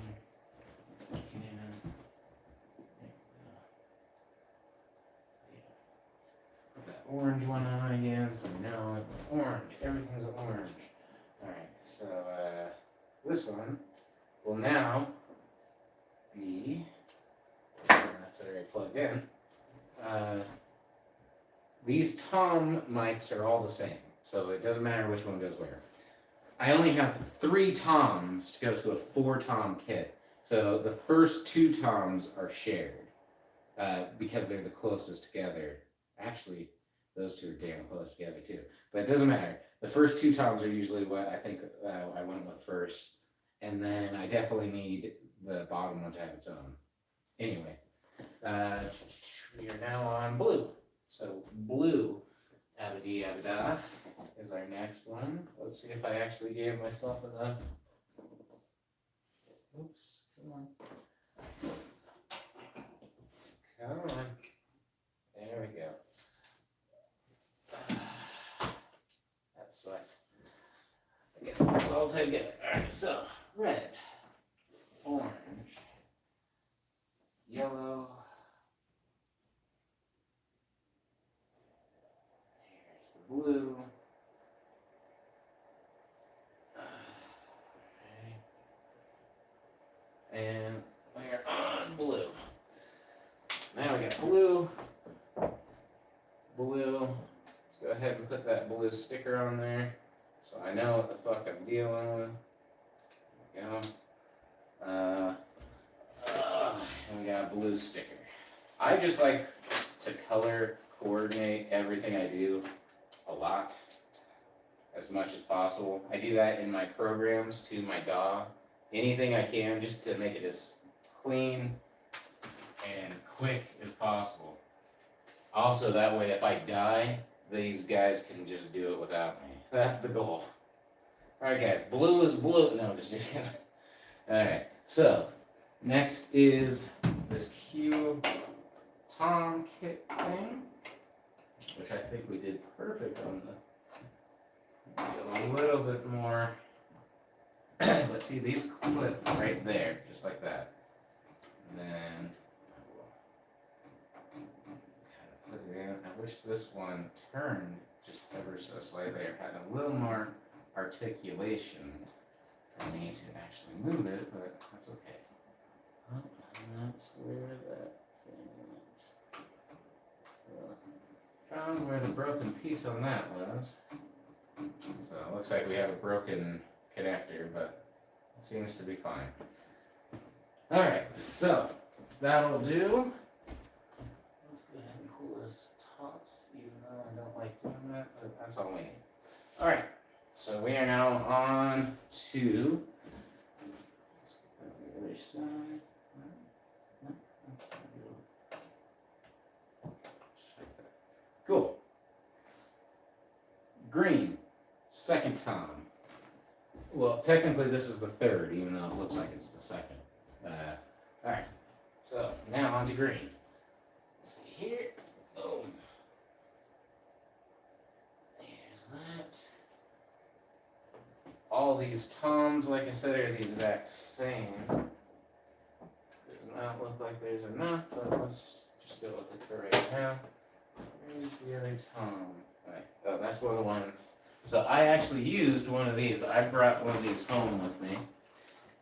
this one in. Put that orange one on again, so we know it's orange. Everything's orange. Alright, so this one will now be, that's already plugged in. These tom mics are all the same, so it doesn't matter which one goes where. I only have 3 toms to go to a 4-tom kit, so the first 2 toms are shared because they're the closest together. Actually, those 2 are damn close together too, but it doesn't matter. The first 2 toms are usually what I think I went with first, and then I definitely need the bottom one to have its own. Anyway, we are now on blue. So blue, abadi abada, is our next one. Let's see if I actually gave myself enough. Oops, come on. Come on. There we go. That sucked. I guess that's all together. Alright, so red, orange, yellow. Here's the blue. Okay. And we are on blue. Now we got blue. Blue. Let's go ahead and put that blue sticker on there so I know what the fuck I'm dealing with. There we go. And we got a blue sticker. I just like to color coordinate everything I do a lot, as much as possible. I do that in my programs to my DAW. Anything I can just to make it as clean and quick as possible. Also, that way if I die, these guys can just do it without me. That's the goal. Alright guys, blue is blue. No, just joking. Alright, so next is this Q Tom kit thing, which I think we did perfect on the, a little bit more. Let's see, these clip right there, just like that. And then I will kind of put it in. I wish this one turned just ever so slightly, or had a little more articulation for me to actually move it, but that's okay. Oh, and that's where that thing went. So, found where the broken piece on that was. So it looks like we have a broken connector, but it seems to be fine. Alright, so that'll do. Let's go ahead and pull this taut, even though I don't like doing that, but that's all we need. Alright, so we are now on to, let's get that on the other side. No, that's not good. Just like that. Cool. Green, second Tom. Well, technically this is the third, even though it looks like it's the second. Alright, so now on to green. Let's see here. Boom. There's that. All these Toms, like I said, are the exact same. Does not look like there's enough, but let's just go with it for right now. Where's the other Tom? Alright, oh, that's one of the ones. So I actually used one of these. I brought one of these home with me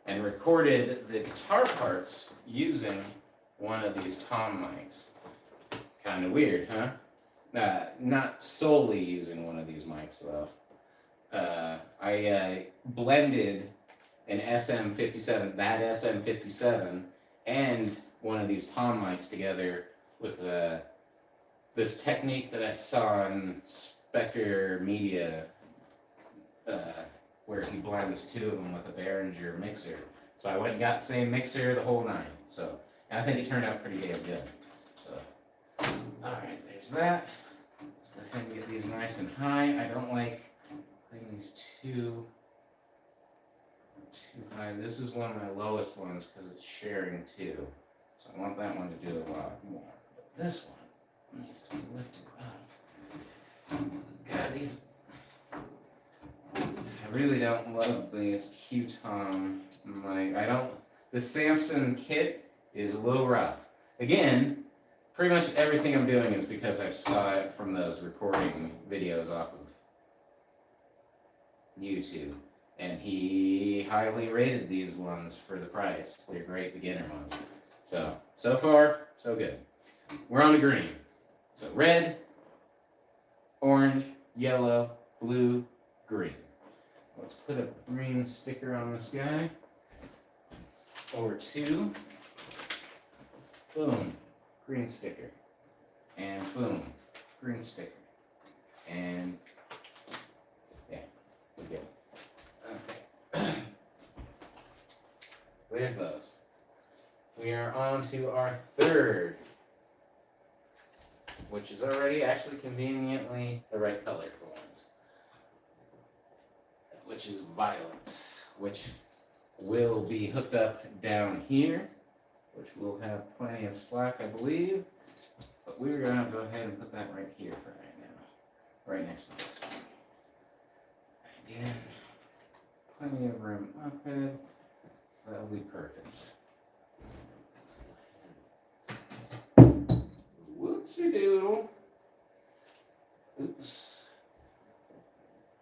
and recorded the guitar parts using one of these Tom mics. Kind of weird, huh? Not solely using one of these mics, though. I blended an SM57, that SM57, and one of these Tom mics together with this technique that I saw on Spectre Media, where he blends two of them with a Behringer mixer. So I went and got the same mixer, the whole nine. So and I think it turned out pretty damn good. So, alright, there's that. Let's go ahead and get these nice and high. I don't like putting these too high. This is one of my lowest ones because it's sharing two. So I want that one to do a lot more. But this one needs to be lifted up. God, these... I really don't love these Q-Tom. The Samson kit is a little rough. Again, pretty much everything I'm doing is because I saw it from those recording videos off of YouTube. And he highly rated these ones for the price. They're great beginner ones. So far, so good. We're on to green. So red, orange, yellow, blue, green. Let's put a green sticker on this guy. Or two. Boom. Green sticker. And boom. Green sticker. And yeah, we're good. Okay. There's those. We are on to our third, which is already actually conveniently the right color for once. Which is violet, which will be hooked up down here, which will have plenty of slack, I believe. But we're going to go ahead and put that right here for right now, right next to this one. Again, plenty of room up ahead, so that'll be perfect. Whoopsie doodle. Oops.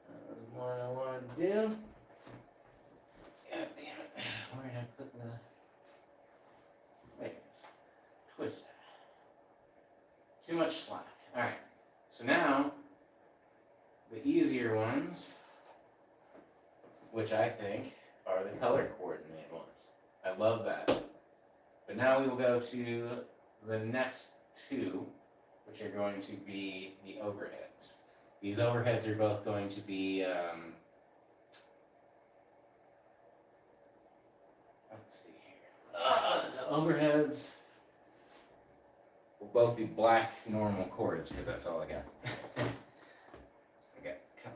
That was more than I wanted to do. God damn it. Where did I put the... There it is. Twist it. Too much slack. Alright. So now, the easier ones, which I think are the color coordinated ones. I love that. But now we will go to the next two, which are going to be the overheads. These overheads are both going to be, let's see here. The overheads will both be black normal chords, because that's all I got.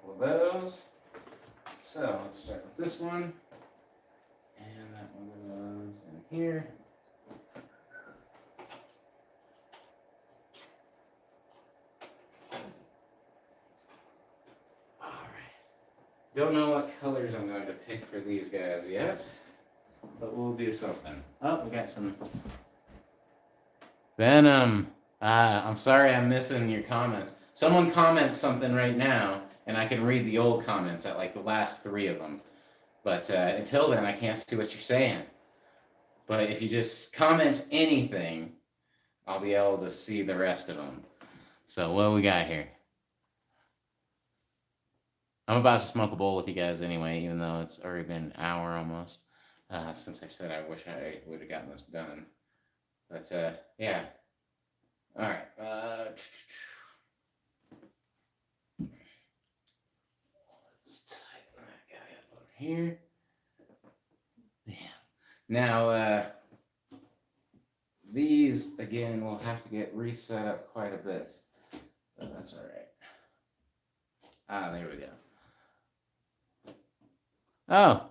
couple of those. So let's start with this one. And that one goes in here. Don't know what colors I'm going to pick for these guys yet, but we'll do something. Oh, we got some Venom. I'm sorry I'm missing your comments. Someone comment something right now, and I can read the old comments at like the last 3 of them. But until then, I can't see what you're saying. But if you just comment anything, I'll be able to see the rest of them. So what we got here? I'm about to smoke a bowl with you guys anyway, even though it's already been an hour almost since I said I wish I would have gotten this done. But yeah. All right. Let's tighten that guy up over here. Yeah. Now, these again will have to get reset up quite a bit, but that's all right. There we go. Oh,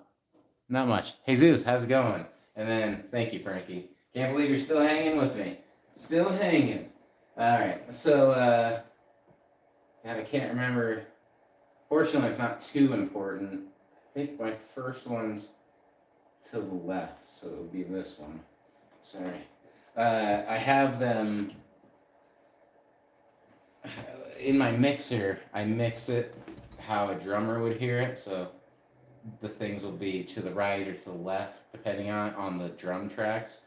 not much. Jesus, how's it going? And then, thank you, Frankie. Can't believe you're still hanging with me. Still hanging. All right, so, God, I can't remember. Fortunately, it's not too important. I think my first one's to the left, so it would be this one. Sorry. I have them in my mixer. I mix it how a drummer would hear it, so the things will be to the right or to the left, depending on the drum tracks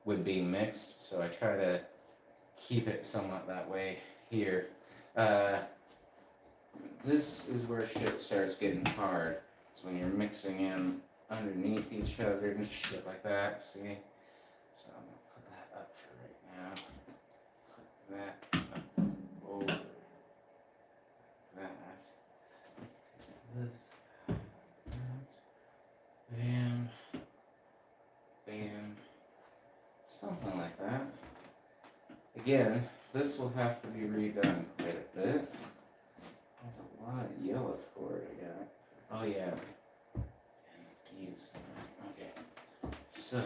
with being mixed. So I try to keep it somewhat that way here. This is where shit starts getting hard. It's when you're mixing in underneath each other and shit like that, see? So I'm gonna put that up for right now. Put that up over that. This. Bam, bam, something like that. Again, this will have to be redone quite a bit. There's a lot of yellow cord I got. Oh yeah, and use okay. So,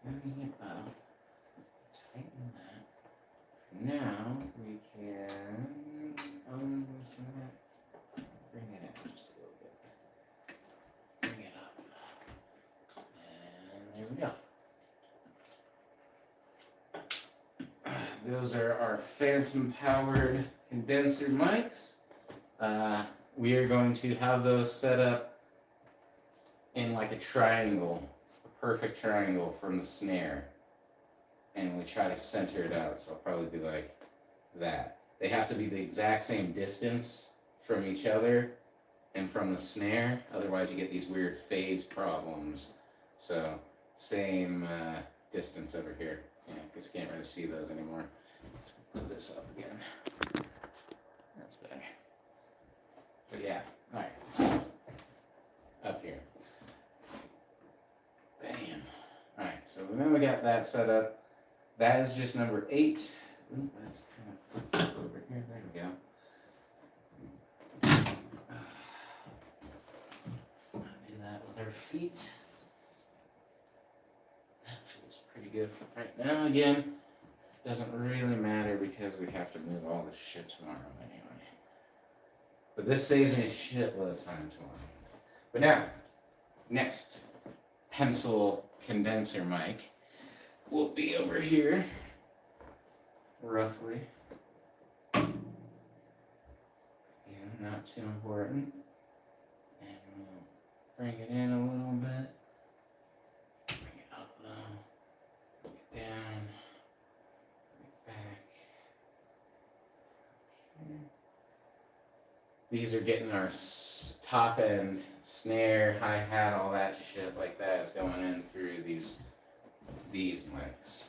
bring it up, tighten that. Now we can loosen that. Bring it in just a little bit. Bring it up. And there we go. Those are our phantom powered condenser mics. We are going to have those set up in like a triangle, a perfect triangle from the snare. And we try to center it out, so it'll probably be like that. They have to be the exact same distance from each other and from the snare, otherwise you get these weird phase problems. So same distance over here. Yeah, just can't really see those anymore. Let's put this up again. That's better. But yeah, all right. So up here. Bam. All right. So now we got that set up. That is just number 8. Ooh, that's kind of over here. There we go. Our feet. That feels pretty good for right now. Again, doesn't really matter because we have to move all this shit tomorrow anyway. But this saves me a shitload of time tomorrow. But now, next pencil condenser mic will be over here, roughly. Again, not too important. And we'll bring it in a little bit. Bring it up though. Bring it down. Bring it back. Okay. These are getting our top end snare, hi-hat, all that shit like that is going in through these mics.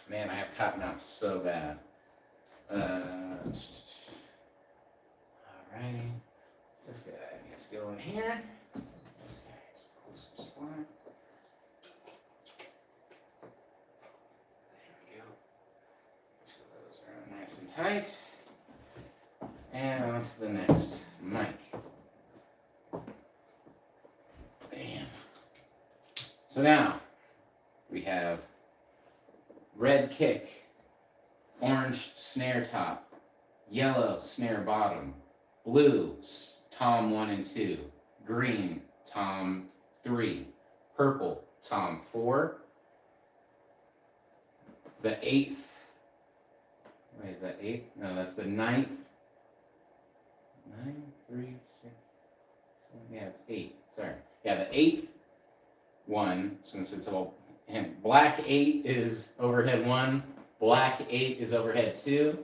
Man, I have cotton mouth so bad. Alrighty. This guy needs to go in here. This guy needs to pull some slack. There we go. Make sure those are nice and tight. And on to the next mic. Bam. So now we have red kick, orange snare top, yellow snare bottom, blue tom 1 and 2, green tom 3, purple tom 4, the 8th. Wait, is that 8th? No, that's the 9th. 9, 3, 6, 7. Yeah, it's 8. Sorry. Yeah, the 8th one, since it's all. And black 8 is overhead 1, black 8 is overhead 2.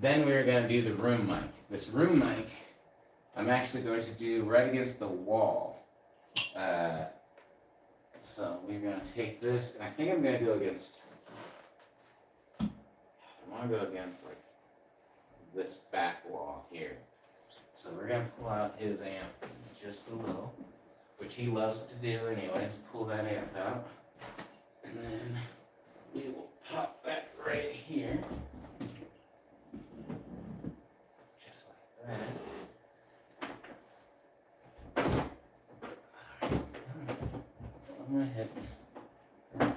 Then we're going to do the room mic. This room mic, I'm actually going to do right against the wall. So we're going to take this, and I think I'm going to go against. I want to go against like this back wall here. So we're going to pull out his amp just a little, which he loves to do anyways. Pull that amp out. And then we will pop that right here. Just like that. Alright. I'm going to hit. There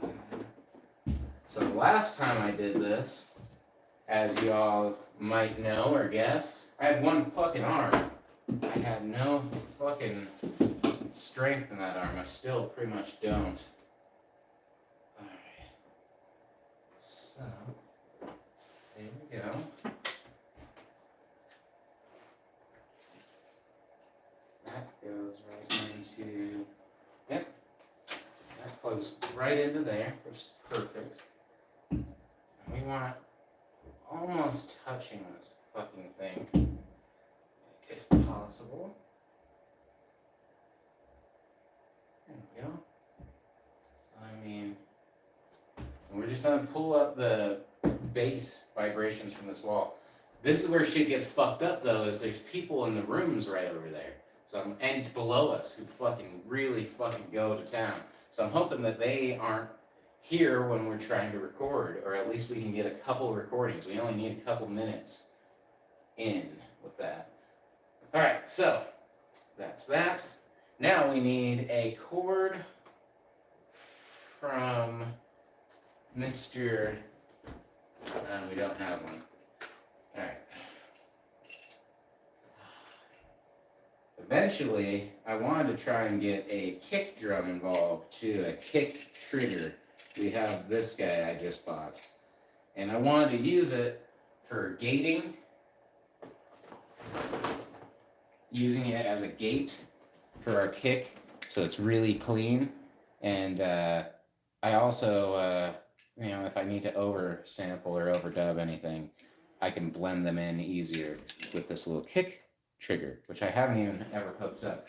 we go. So the last time I did this, as y'all might know or guess, I had one fucking arm. I had no fucking strength in that arm. I still pretty much don't. Alright. So, there we go. That goes right into, yep. So that plugs right into there, which is perfect. And we want it almost touching this fucking thing, if possible. There we go. So, I mean, we're just going to pull up the bass vibrations from this wall. This is where shit gets fucked up, though, is there's people in the rooms right over there. So, and below us who fucking really fucking go to town. So I'm hoping that they aren't here when we're trying to record, or at least we can get a couple recordings. We only need a couple minutes in with that. Alright, so that's that. Now we need a chord from Mr. We don't have one. Alright. Eventually, I wanted to try and get a kick drum involved too, a kick trigger. We have this guy I just bought. And I wanted to use it for gating, using it as a gate for our kick, so it's really clean. And I also, if I need to oversample or overdub anything, I can blend them in easier with this little kick trigger, which I haven't even ever hooked up,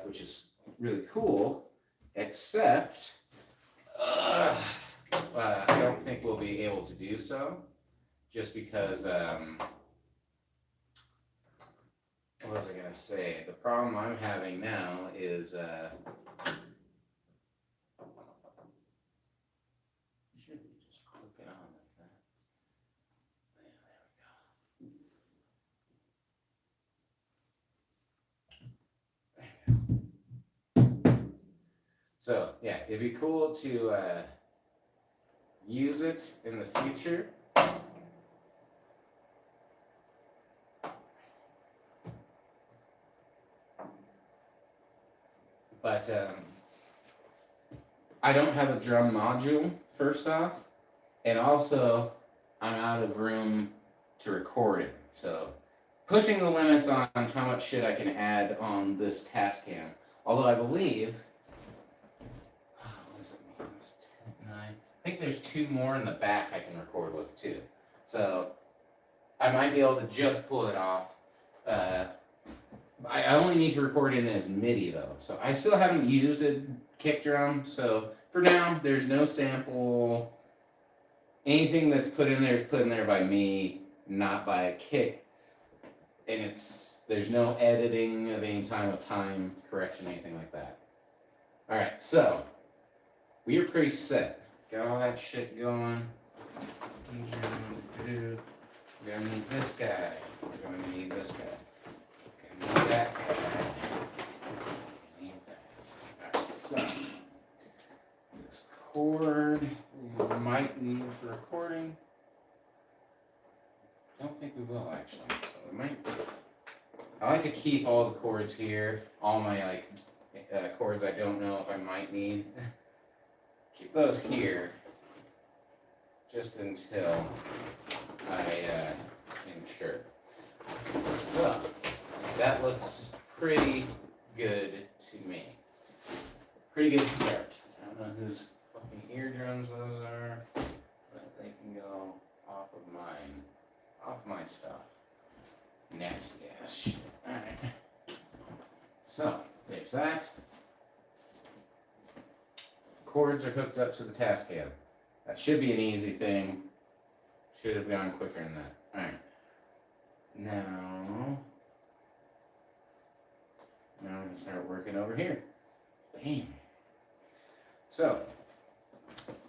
which is really cool, except I don't think we'll be able to do so, just because, what was I going to say? The problem I'm having now is, you should be just clipping on like that. There we go. So, yeah, it'd be cool to use it in the future. But I don't have a drum module, first off, and also I'm out of room to record it. So pushing the limits on how much shit I can add on this Tascam. Although I believe, what does it mean? It's 10, 9. I think there's 2 more in the back I can record with too. So I might be able to just pull it off. I only need to record in as MIDI though, so I still haven't used a kick drum, so for now there's no sample. Anything that's put in there is put in there by me, not by a kick, and there's no editing of any time correction, anything like that. Alright, so we are pretty set. Got all that shit going. We're gonna need this guy. We're going to need this guy. We're gonna need that guy. We're gonna need that. Alright, so this cord we might need for recording. I don't think we will actually. So we might. I like to keep all the cords here. All my cords I don't know if I might need. Keep those here. Just until I am sure. So, that looks pretty good to me. Pretty good start. I don't know whose fucking eardrums those are, but they can go off of mine. Off my stuff. Nasty ass shit. Alright. So, there's that. Cords are hooked up to the task cam. That should be an easy thing. Should have gone quicker than that. Alright. Now we're going to start working over here. Bam. So,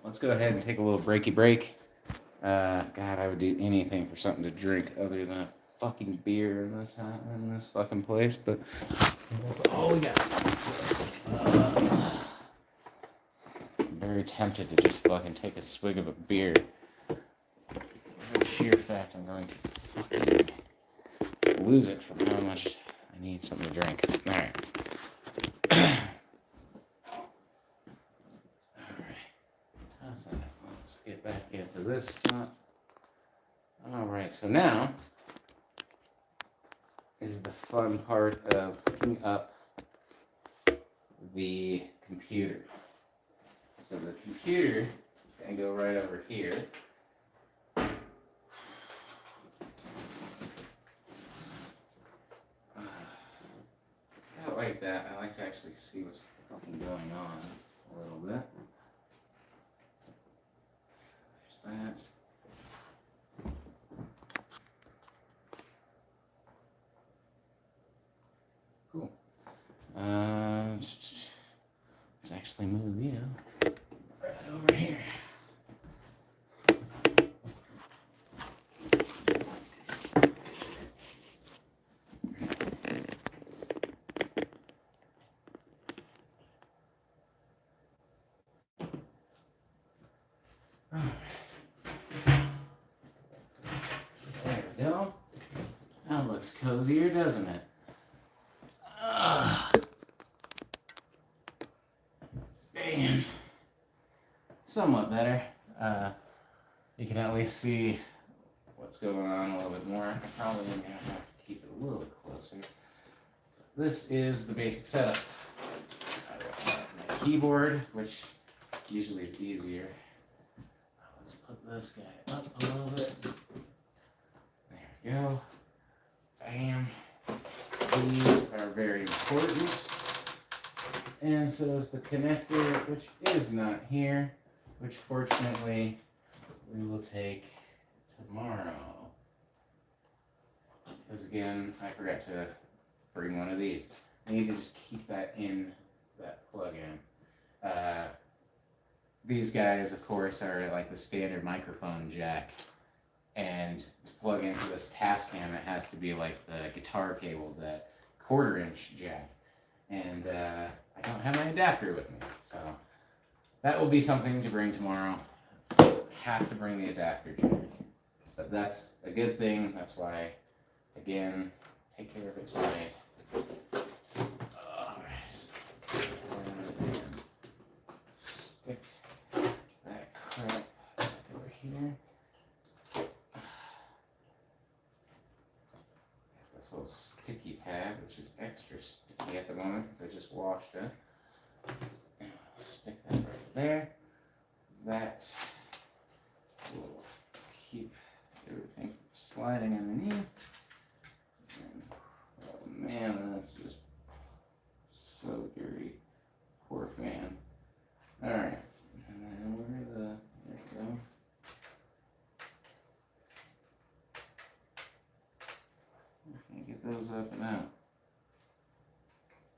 let's go ahead and take a little breaky break. God, I would do anything for something to drink other than a fucking beer in this fucking place, but that's all we got. Very tempted to just fucking take a swig of a beer. For the sheer fact I'm going to fucking lose it from how much I need something to drink. Alright. Alright. How's that? Let's get back into this spot. Alright, so now is the fun part of hooking up the computer. So the computer is going to go right over here. I don't like that. I like to actually see what's fucking going on a little bit. There's that. Cool. Let's actually move you right over here. There we go. That looks cozier, doesn't it? Man. Somewhat better. You can at least see what's going on a little bit more. I'm probably going to have to keep it a little bit closer. This is the basic setup. My keyboard, which usually is easier. Let's put this guy up a little bit. There we go. Bam. These are very important. And so is the connector, which is not here, which fortunately we will take tomorrow. Because again, I forgot to bring one of these. I need to just keep that in that plug-in. These guys, of course, are like the standard microphone jack. And to plug into this Tascam, it has to be like the guitar cable, that 1/4-inch jack. And I don't have my adapter with me, so that will be something to bring tomorrow. Have to bring the adapter jack. But that's a good thing. That's why, again, take care of it tonight. Alright. Stick that crap back over here. This little sticky pad, which is extra sticky at the moment because I just washed it. And I'll stick that right there. That will keep everything from sliding underneath. And, oh man, that's just so dirty. Poor fan. Alright. And then there we go. Can't get those up and out.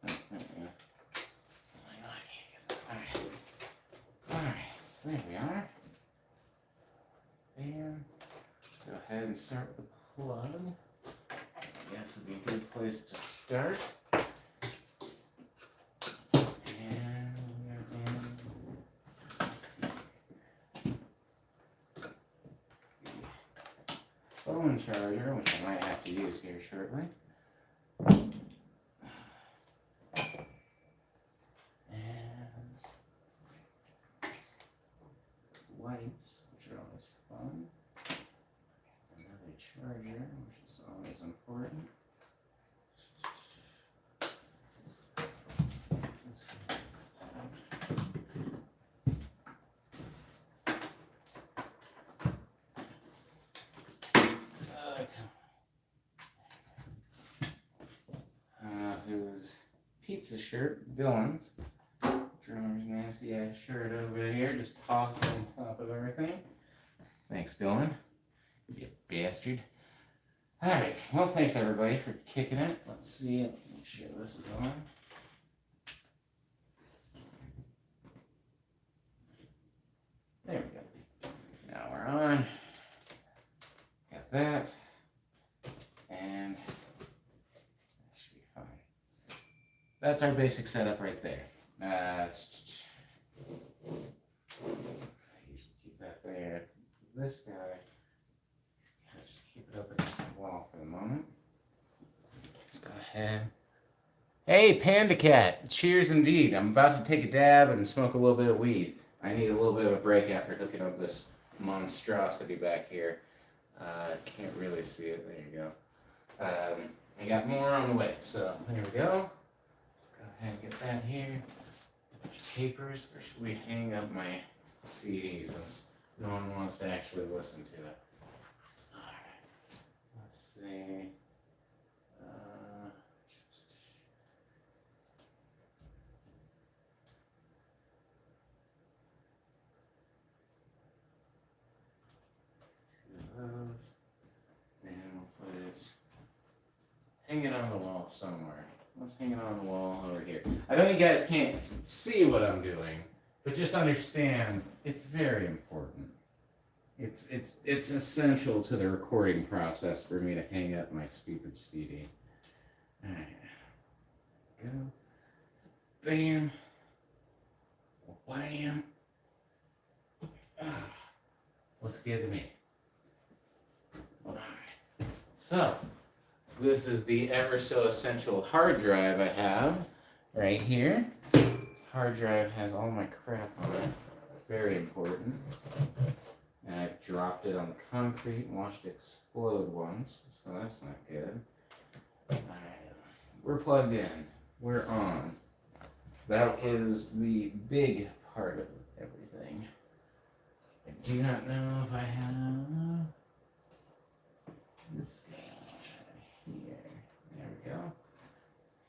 Oh, there we go. I can't get that. Alright. Alright, so there we are. And let's go ahead and start with the plug. I guess would be a good place to start. And we're in the phone charger, which I might have to use here shortly. And lights, which are always fun. Another charger, which is always important. Whose pizza shirt, Dylan's, drummer's nasty ass shirt over here, just tossed on top of everything. Thanks, Dylan. You bastard. Alright, well, thanks everybody for kicking it. Let's see it. Make sure this is on. There we go. Now we're on. Got that. And that should be fine. That's our basic setup right there. Just keep that there. This guy, just keep it up against the wall for the moment. Let's go ahead. Hey, Panda Cat. Cheers indeed. I'm about to take a dab and smoke a little bit of weed. I need a little bit of a break after hooking up this monstrosity back here. Can't really see it. There you go. I got more on the way, so there we go. Let's go ahead and get that here. Papers, or should we hang up my CD since no one wants to actually listen to it? Alright, let's see. Those, and we'll put it, hang it on the wall somewhere. Let's hang it on the wall over here. I know you guys can't see what I'm doing, but just understand it's very important. It's essential to the recording process for me to hang up my stupid CD. Alright. Go. Bam. Wham. Looks good to me. Alright. So, this is the ever so essential hard drive I have right here. This hard drive has all my crap on it. Very important. And I've dropped it on the concrete and watched it explode once, so that's not good. Alright, we're plugged in. We're on. That is the big part of everything. I do not know if I have this guy here. There we go.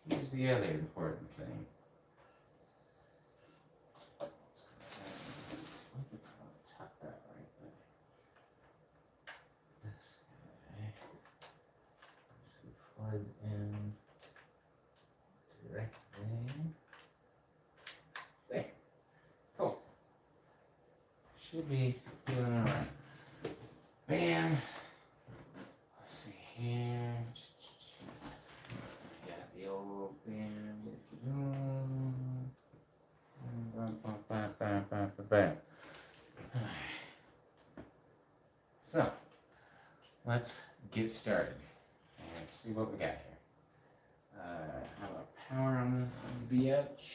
Here's the other important thing. We could probably tuck that right there. This guy is plugged in directly. There. Cool. Should be doing alright. Bam. Let's see here. Got the old bam. So, let's get started and see what we got here. How about power on this bitch?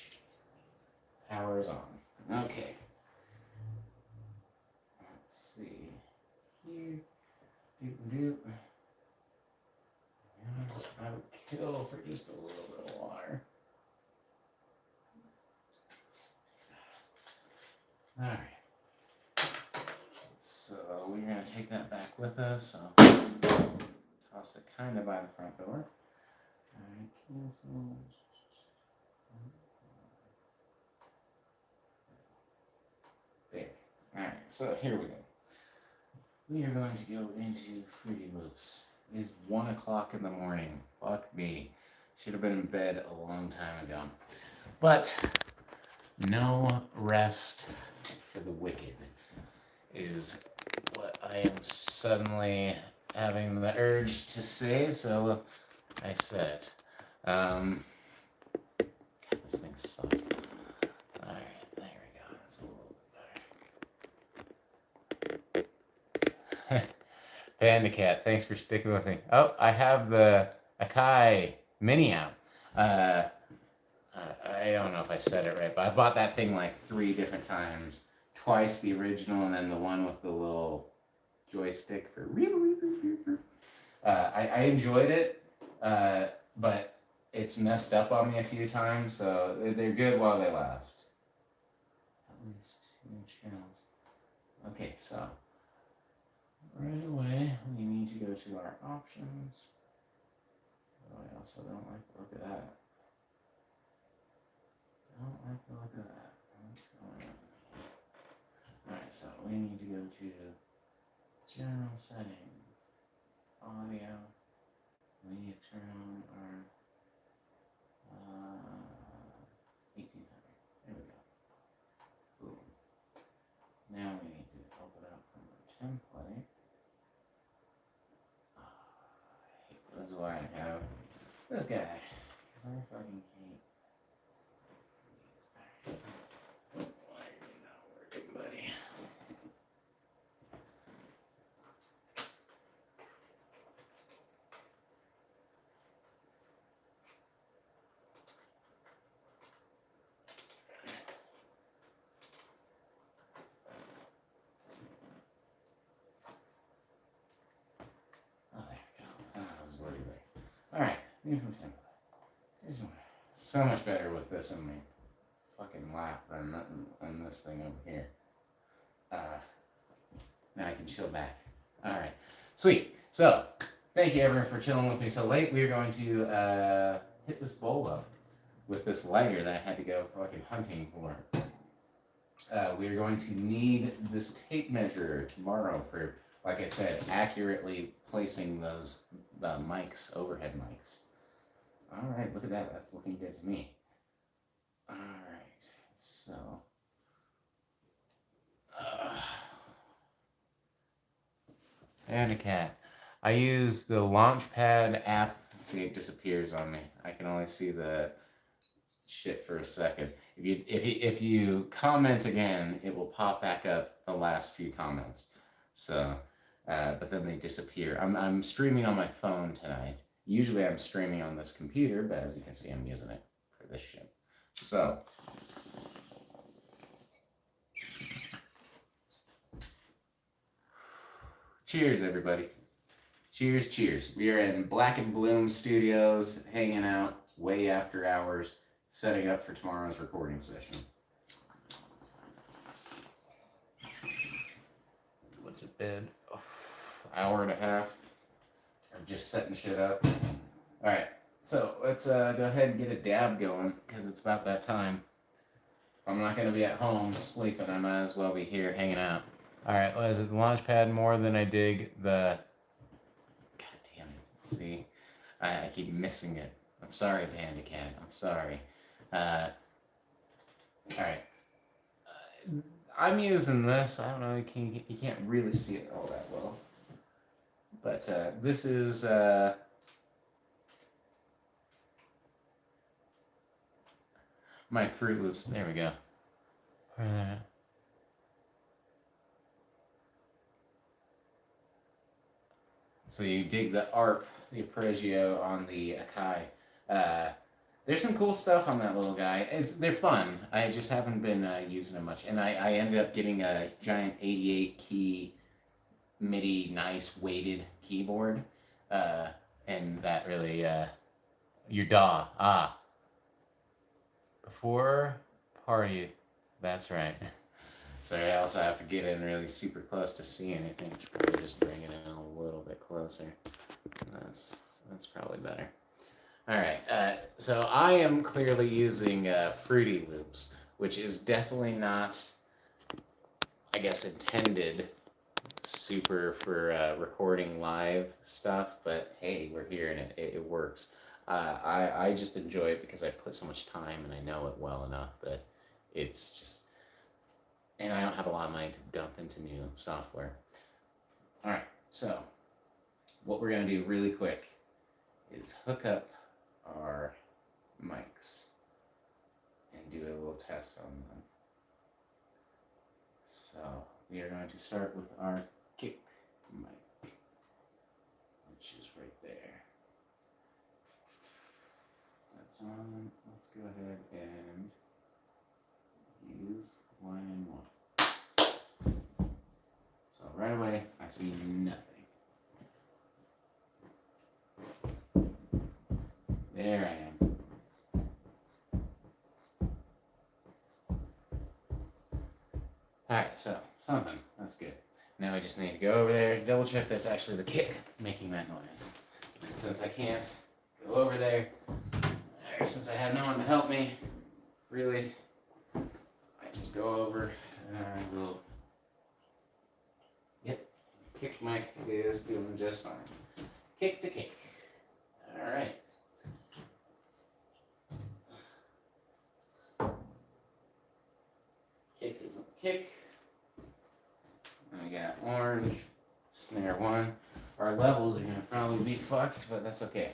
Power is on. Okay. Let's see. Here. Doop. I would kill for just a little bit of water. Alright. So we're going to take that back with us. I'll toss it kind of by the front door. Alright, cancel. There. Alright, so here we go. We are going to go into Fruity Loops. It is 1 o'clock in the morning. Fuck me. Should have been in bed a long time ago. But no rest for the wicked is what I am suddenly having the urge to say, so I said it. God, this thing sucks. Alright, there we go. That's a little bit better. Panda Cat, thanks for sticking with me. Oh, I have the Akai Mini out. I don't know if I said it right, but I bought that thing like 3 different times. Twice the original, and then the one with the little joystick for. I enjoyed it, but it's messed up on me a few times, so they're good while they last. At least 2 channels. Okay, so right away we need to go to our options. Oh, I also don't like the look of that. I don't like the look of that. What's going on? Alright, so we need to go to general settings, audio. We need to turn on our 1800. There we go. Boom. Now we need to open up from our template. That's why I have this guy. I fucking hate these. Why are you not working, buddy? Oh, there we go. Oh, I was worried there. Alright, new from template. Here's so much better with this in my fucking lap than this thing over here. Now I can chill back. Alright, sweet. So, thank you everyone for chilling with me so late. We are going to hit this bowl up with this lighter that I had to go fucking hunting for. We are going to need this tape measure tomorrow for, like I said, accurately placing those mics, overhead mics. Alright, look at that. That's looking good to me. Alright, so. And a cat. I use the Launchpad app. See, it disappears on me. I can only see the shit for a second. If you comment again, it will pop back up the last few comments. So, but then they disappear. I'm streaming on my phone tonight. Usually I'm streaming on this computer, but as you can see, I'm using it for this shit. So. Cheers, everybody. Cheers, cheers. We are in Black and Bloom Studios, hanging out way after hours, setting up for tomorrow's recording session. What's it been? Hour and a half of just setting shit up. Alright, so let's go ahead and get a dab going, because it's about that time. If I'm not going to be at home sleeping, I might as well be here hanging out. Alright, what is it? The Launchpad more than I dig the... God damn it. See? I keep missing it. I'm sorry, Panda Cat. I'm sorry. Alright. I'm using this. I don't know. You can't really see it all that well. But this is... my Fruit Loops. There we go. So you dig the ARP, the Arpeggio on the Akai. There's some cool stuff on that little guy. They're fun. I just haven't been using them much. And I ended up getting a giant 88 key MIDI nice weighted keyboard. And that really, your DAW. Before party. That's right. Sorry, I also have to get in really super close to see anything. I should probably just bring it in a little bit closer. That's probably better. Alright, so I am clearly using Fruity Loops, which is definitely not, I guess, intended super for recording live stuff, but hey, we're here and it works. I just enjoy it because I put so much time and I know it well enough that it's just... And I don't have a lot of money to dump into new software. Alright, so what we're going to do really quick is hook up our mics and do a little test on them. So we are going to start with our kick mic, which is right there. That's on. Let's go ahead and use line and one. So right away, I see nothing. There I am. Alright, so something. That's good. Now I just need to go over there and double check that's actually the kick making that noise. And since I can't go over there, or since I have no one to help me, really, I just go over and I will. Yep, kick mic is doing just fine. Kick to kick. Alright. Kick is a kick. I got orange, snare one. Our levels are going to probably be fucked, but that's okay.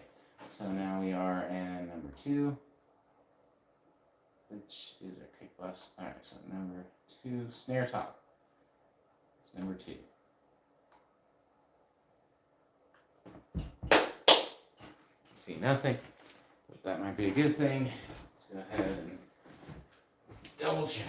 So now we are in number 2, which is our kick bus. Alright, so number 2, snare top. It's number 2. See nothing, but that might be a good thing. Let's go ahead and double check.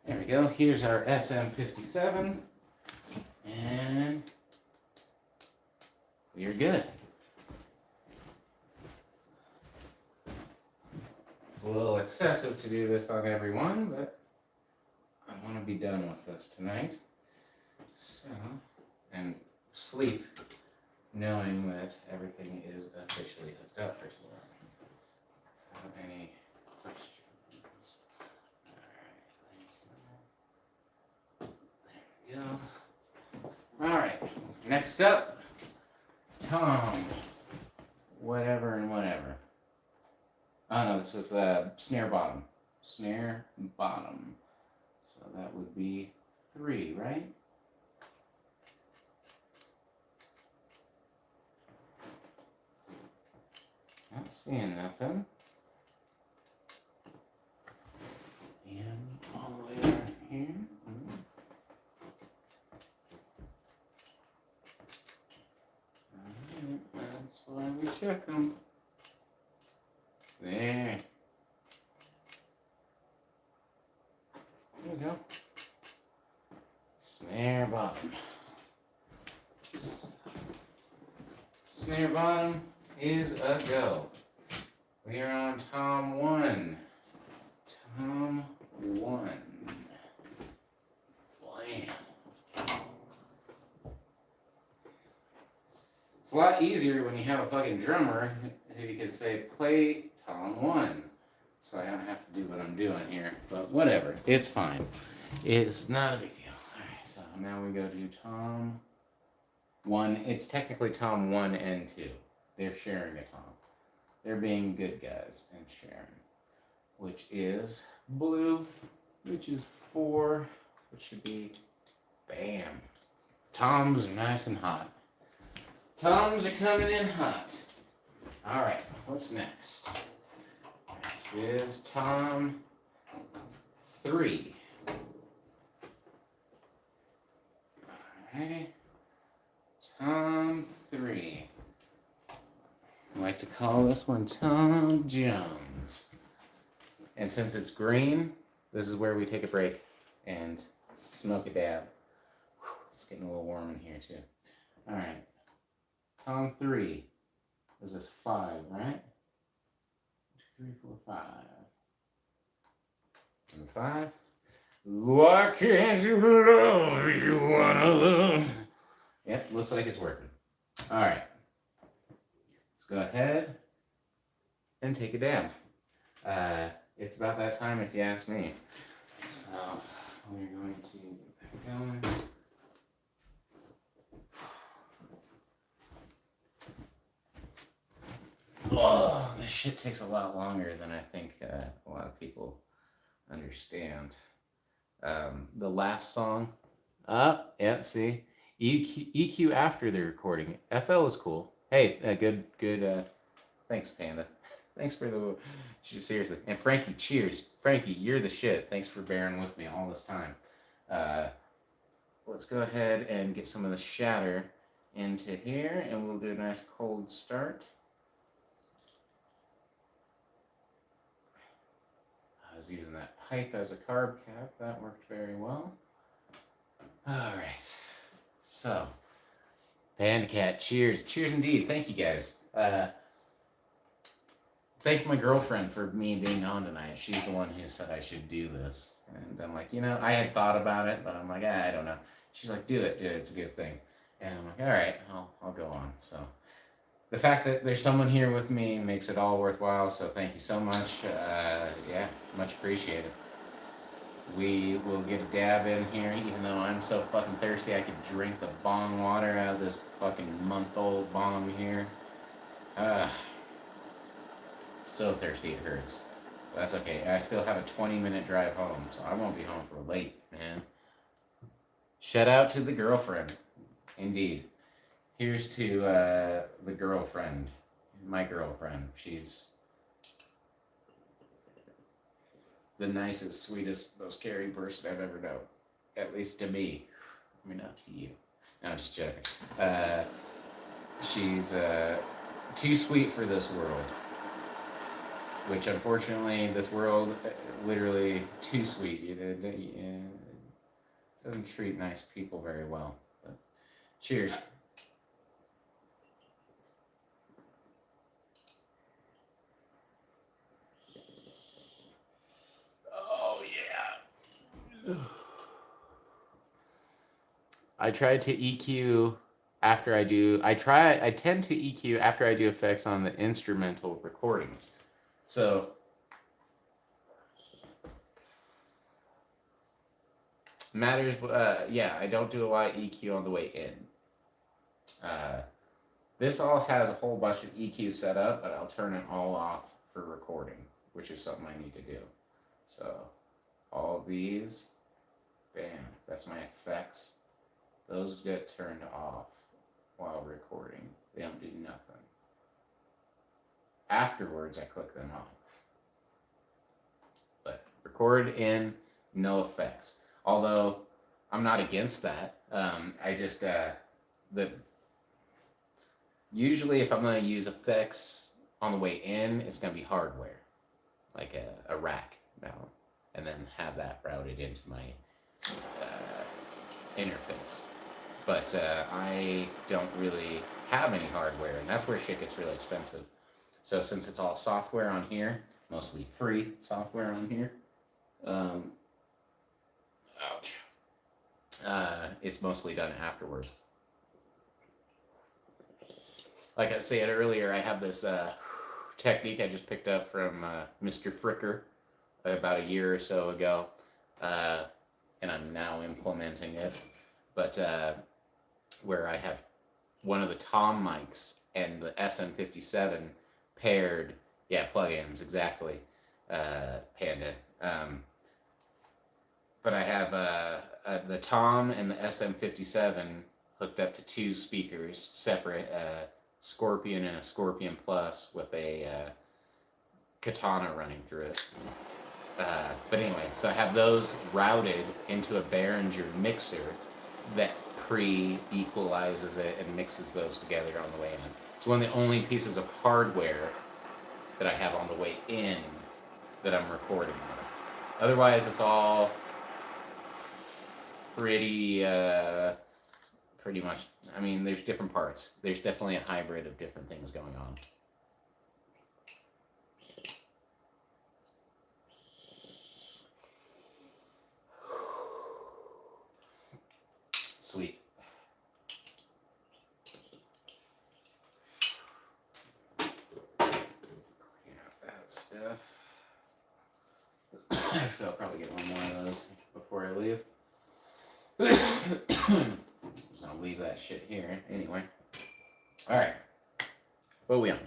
There we go. Here's our SM57, and we're good. It's a little excessive to do this on every one, but I want to be done with this tonight. So, and sleep knowing that everything is officially hooked up for tomorrow. Any questions? There we go. Alright, next up, Tom. Whatever and whatever. Oh no, this is the snare bottom. Snare bottom. So that would be 3, right? Not seeing nothing. And all the way down here. That's why we check them. There. There we go. Snare bottom. Snare bottom is a go. We are on Tom 1. Tom 1. Blam. It's a lot easier when you have a fucking drummer who you can say, play Tom 1. So I don't have to do what I'm doing here. But whatever. It's fine. It's not a big deal. Alright, so now we go to Tom 1. It's technically Tom 1 and 2. They're sharing a tom. They're being good guys and sharing. Which is blue, which is 4, which should be bam. Toms are nice and hot. Toms are coming in hot. Alright, what's next? Next is Tom 3. Alright. Tom 3. I like to call this one Tom Jones. And since it's green, this is where we take a break and smoke a dab. It's getting a little warm in here too. Alright. Tom 3. This is 5, right? 2, 3, 4, 5. Number 5. Why can't you love you wanna love? Yep, looks like it's working. Alright. Let's go ahead and take a dab. It's about that time if you ask me. So we're going to going. Oh, this shit takes a lot longer than I think a lot of people understand. The last song. Yeah, see? EQ after the recording. FL is cool. Hey, good. Thanks, Panda. Thanks for the. Seriously. And Frankie, cheers. Frankie, you're the shit. Thanks for bearing with me all this time. Let's go ahead and get some of the shatter into here, and we'll do a nice cold start. I was using that pipe as a carb cap. That worked very well. All right. So, Panda Cat, cheers. Cheers indeed. Thank you, guys. Thank my girlfriend for me being on tonight. She's the one who said I should do this. And I'm like, I had thought about it, but I'm like, I don't know. She's like, do it. It's a good thing. And I'm like, all right, I'll go on. So the fact that there's someone here with me makes it all worthwhile. So thank you so much. Yeah, much appreciated. We will get a dab in here, even though I'm so fucking thirsty I could drink the bong water out of this fucking month-old bong here. So thirsty it hurts. But that's okay. I still have a 20-minute drive home, so I won't be home for late, man. Shout out to the girlfriend. Indeed. Here's to the girlfriend. My girlfriend. She's the nicest, sweetest, most caring person I've ever known. At least to me. I mean, not to you. No, I'm just joking. She's too sweet for this world. Which, unfortunately, this world, literally too sweet. It doesn't treat nice people very well. But cheers. Oh, yeah. I try to EQ after I do... I tend to EQ after I do effects on the instrumental recordings. So, matters, yeah, I don't do a lot of EQ on the way in. This all has a whole bunch of EQ set up, but I'll turn it all off for recording, which is something I need to do. So, all these, bam, that's my effects. Those get turned off while recording. They don't do nothing. Afterwards, I click them on. But record in, no effects. Although, I'm not against that. I just, usually if I'm going to use effects on the way in, it's going to be hardware. Like a rack now. And then have that routed into my interface. But I don't really have any hardware, and that's where shit gets really expensive. So since it's all software on here, mostly free software on here, it's mostly done afterwards. Like I said earlier, I have this technique I just picked up from Mr. Fricker about a year or so ago, and I'm now implementing it. But where I have one of the Tom mics and the SM57 paired, plugins, exactly, Panda. But I have the Tom and the SM57 hooked up to two speakers, separate, Scorpion and a Scorpion Plus with a Katana running through it. But anyway, so I have those routed into a Behringer mixer that pre-equalizes it and mixes those together on the way in. It's one of the only pieces of hardware that I have on the way in that I'm recording with. Otherwise, it's all pretty much, I mean, there's different parts. There's definitely a hybrid of different things going on. Sweet. Clean out that stuff. Actually, I'll probably get one more of those before I leave. Just gonna leave that shit here anyway. All right. What are we on?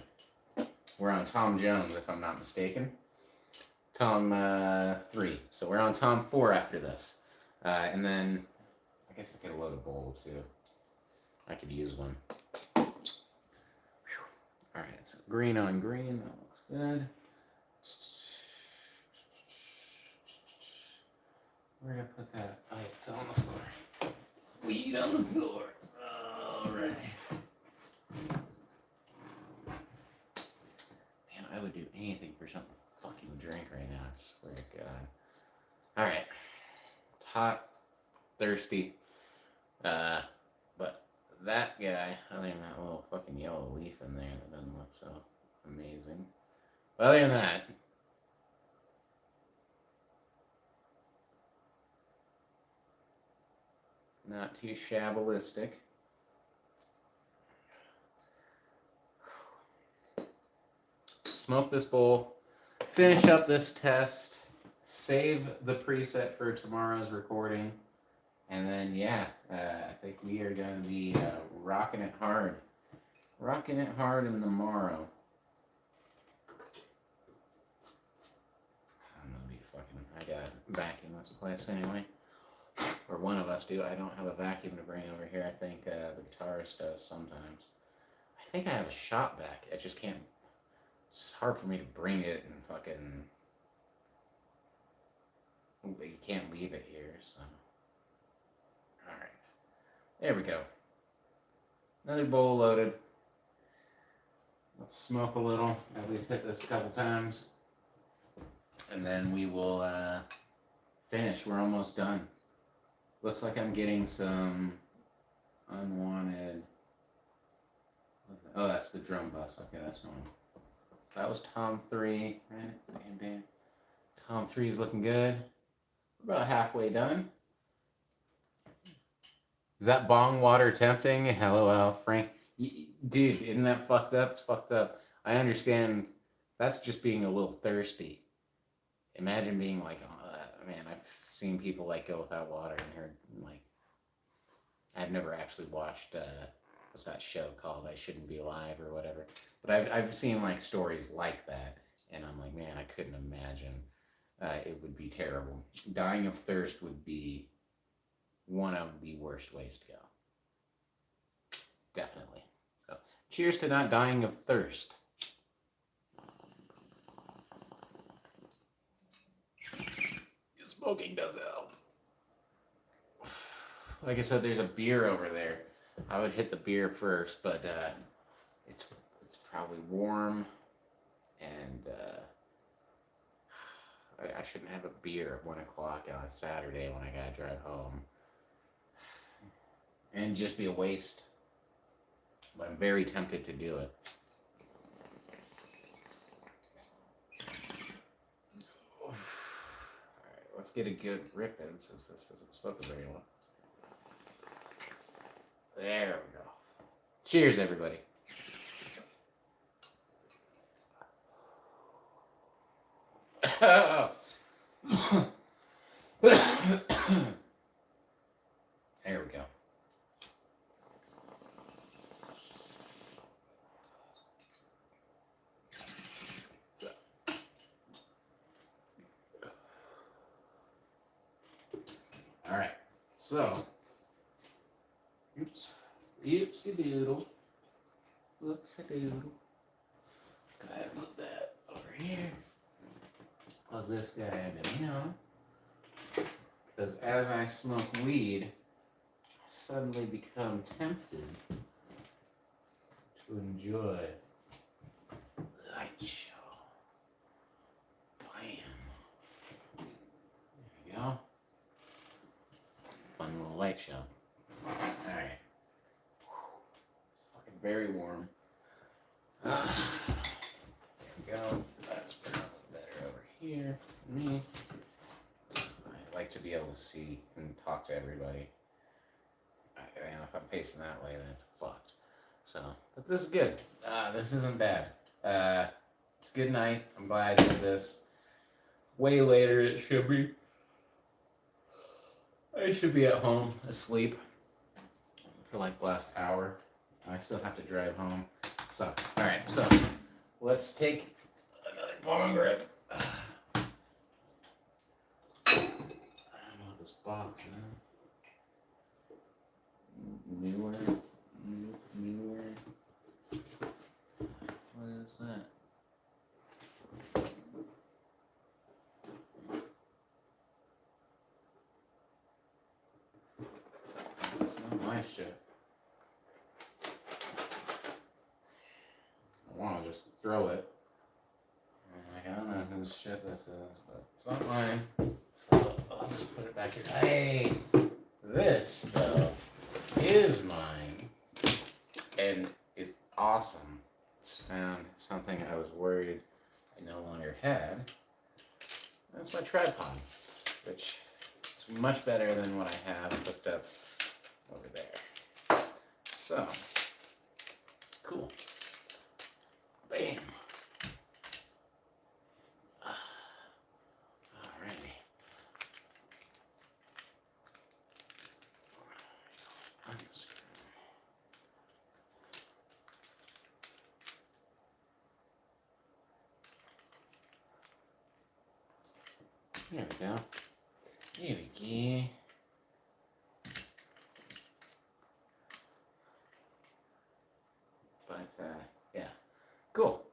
We're on Tom Jones, if I'm not mistaken. Tom 3. So we're on Tom 4 after this. And then I guess I could load a bowl too. I could use one. All right, so green on green. That looks good. Where did I put that? Oh, it fell on the floor. Weed on the floor. All right. Man, I would do anything for something to fucking drink right now. I swear to God. All right. Hot, thirsty. But that guy, other than that little fucking yellow leaf in there that doesn't look so amazing. But other than that, not too shabalistic. Smoke this bowl, finish up this test, save the preset for tomorrow's recording, and then yeah, I think we are going to be rocking it hard in the morrow. I'm gonna be fucking. I got vacuum this place anyway, or one of us do. I don't have a vacuum to bring over here. I think the guitarist does sometimes. I think I have a shop vac. I just can't. It's just hard for me to bring it and fucking. You can't leave it here, so. Alright. There we go. Another bowl loaded. Let's smoke a little. At least hit this a couple times. And then we will finish. We're almost done. Looks like I'm getting some unwanted. Oh, that's the drum bus. Okay, that's normal. That was Tom 3, right? Bam, bam. Tom 3 is looking good. We're about halfway done. Is that bong water tempting? LOL, Frank. Dude, isn't that fucked up? It's fucked up. I understand. That's just being a little thirsty. Imagine being like, man, I've seen people like go without water and heard like. I've never actually watched. What's that show called? I Shouldn't Be Alive or whatever. But I've seen like stories like that, and I'm like, man, I couldn't imagine. It would be terrible. Dying of thirst would be one of the worst ways to go. Definitely. So, cheers to not dying of thirst. Smoking does help. Like I said, there's a beer over there. I would hit the beer first, but it's probably warm, and I shouldn't have a beer at 1 o'clock on a Saturday when I gotta drive home, and just be a waste. But I'm very tempted to do it. All right, let's get a good rip in since this isn't spoken very well. There we go. Cheers, everybody. There we go. All right. So, oopsie doodle. Whoopsie doodle. Go ahead and put that over here. Plug this guy into here. Because as I smoke weed, I suddenly become tempted to enjoy the light show. Bam. There we go. Fun little light show. Alright. It's fucking very warm. There we go. That's probably better over here for me. I like to be able to see and talk to everybody. If I'm facing that way, then it's fucked. So, but this is good. This isn't bad. It's a good night. I'm glad I did this. Way later it should be. I should be at home asleep for like the last hour. I still have to drive home. Sucks. Alright, so let's take another bong rip. I don't know what this box is. Newer. What is that? This is not my shit. I want to just throw it. Like, I don't know whose shit this is, but it's not mine. So I'll just put it back here. Hey, this stuff is mine and is awesome. Just found something I was worried I no longer had. That's my tripod, which is much better than what I have hooked up over there. So, cool. Bam. Alrighty. There we go. There we go. But, yeah. Cool.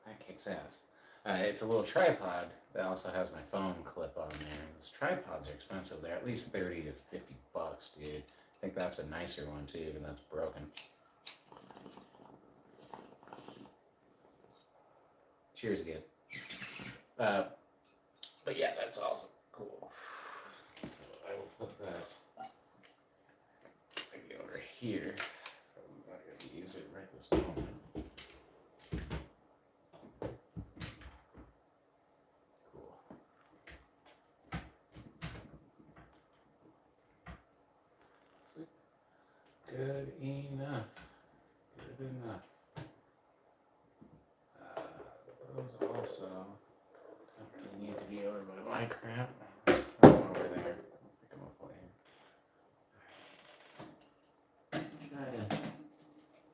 That kicks ass. It's a little tripod that also has my phone clip on there. Those tripods are expensive. They're at least 30 to 50 bucks, dude. I think that's a nicer one, too, even though it's broken. Cheers again. But yeah, that's awesome. Cool. So I will put that maybe over here. I'm not going to use it right this moment. Cool. Good enough. Good enough. Those also don't really need to be over by my crap. Throw them over there. I'll pick them up later. Try to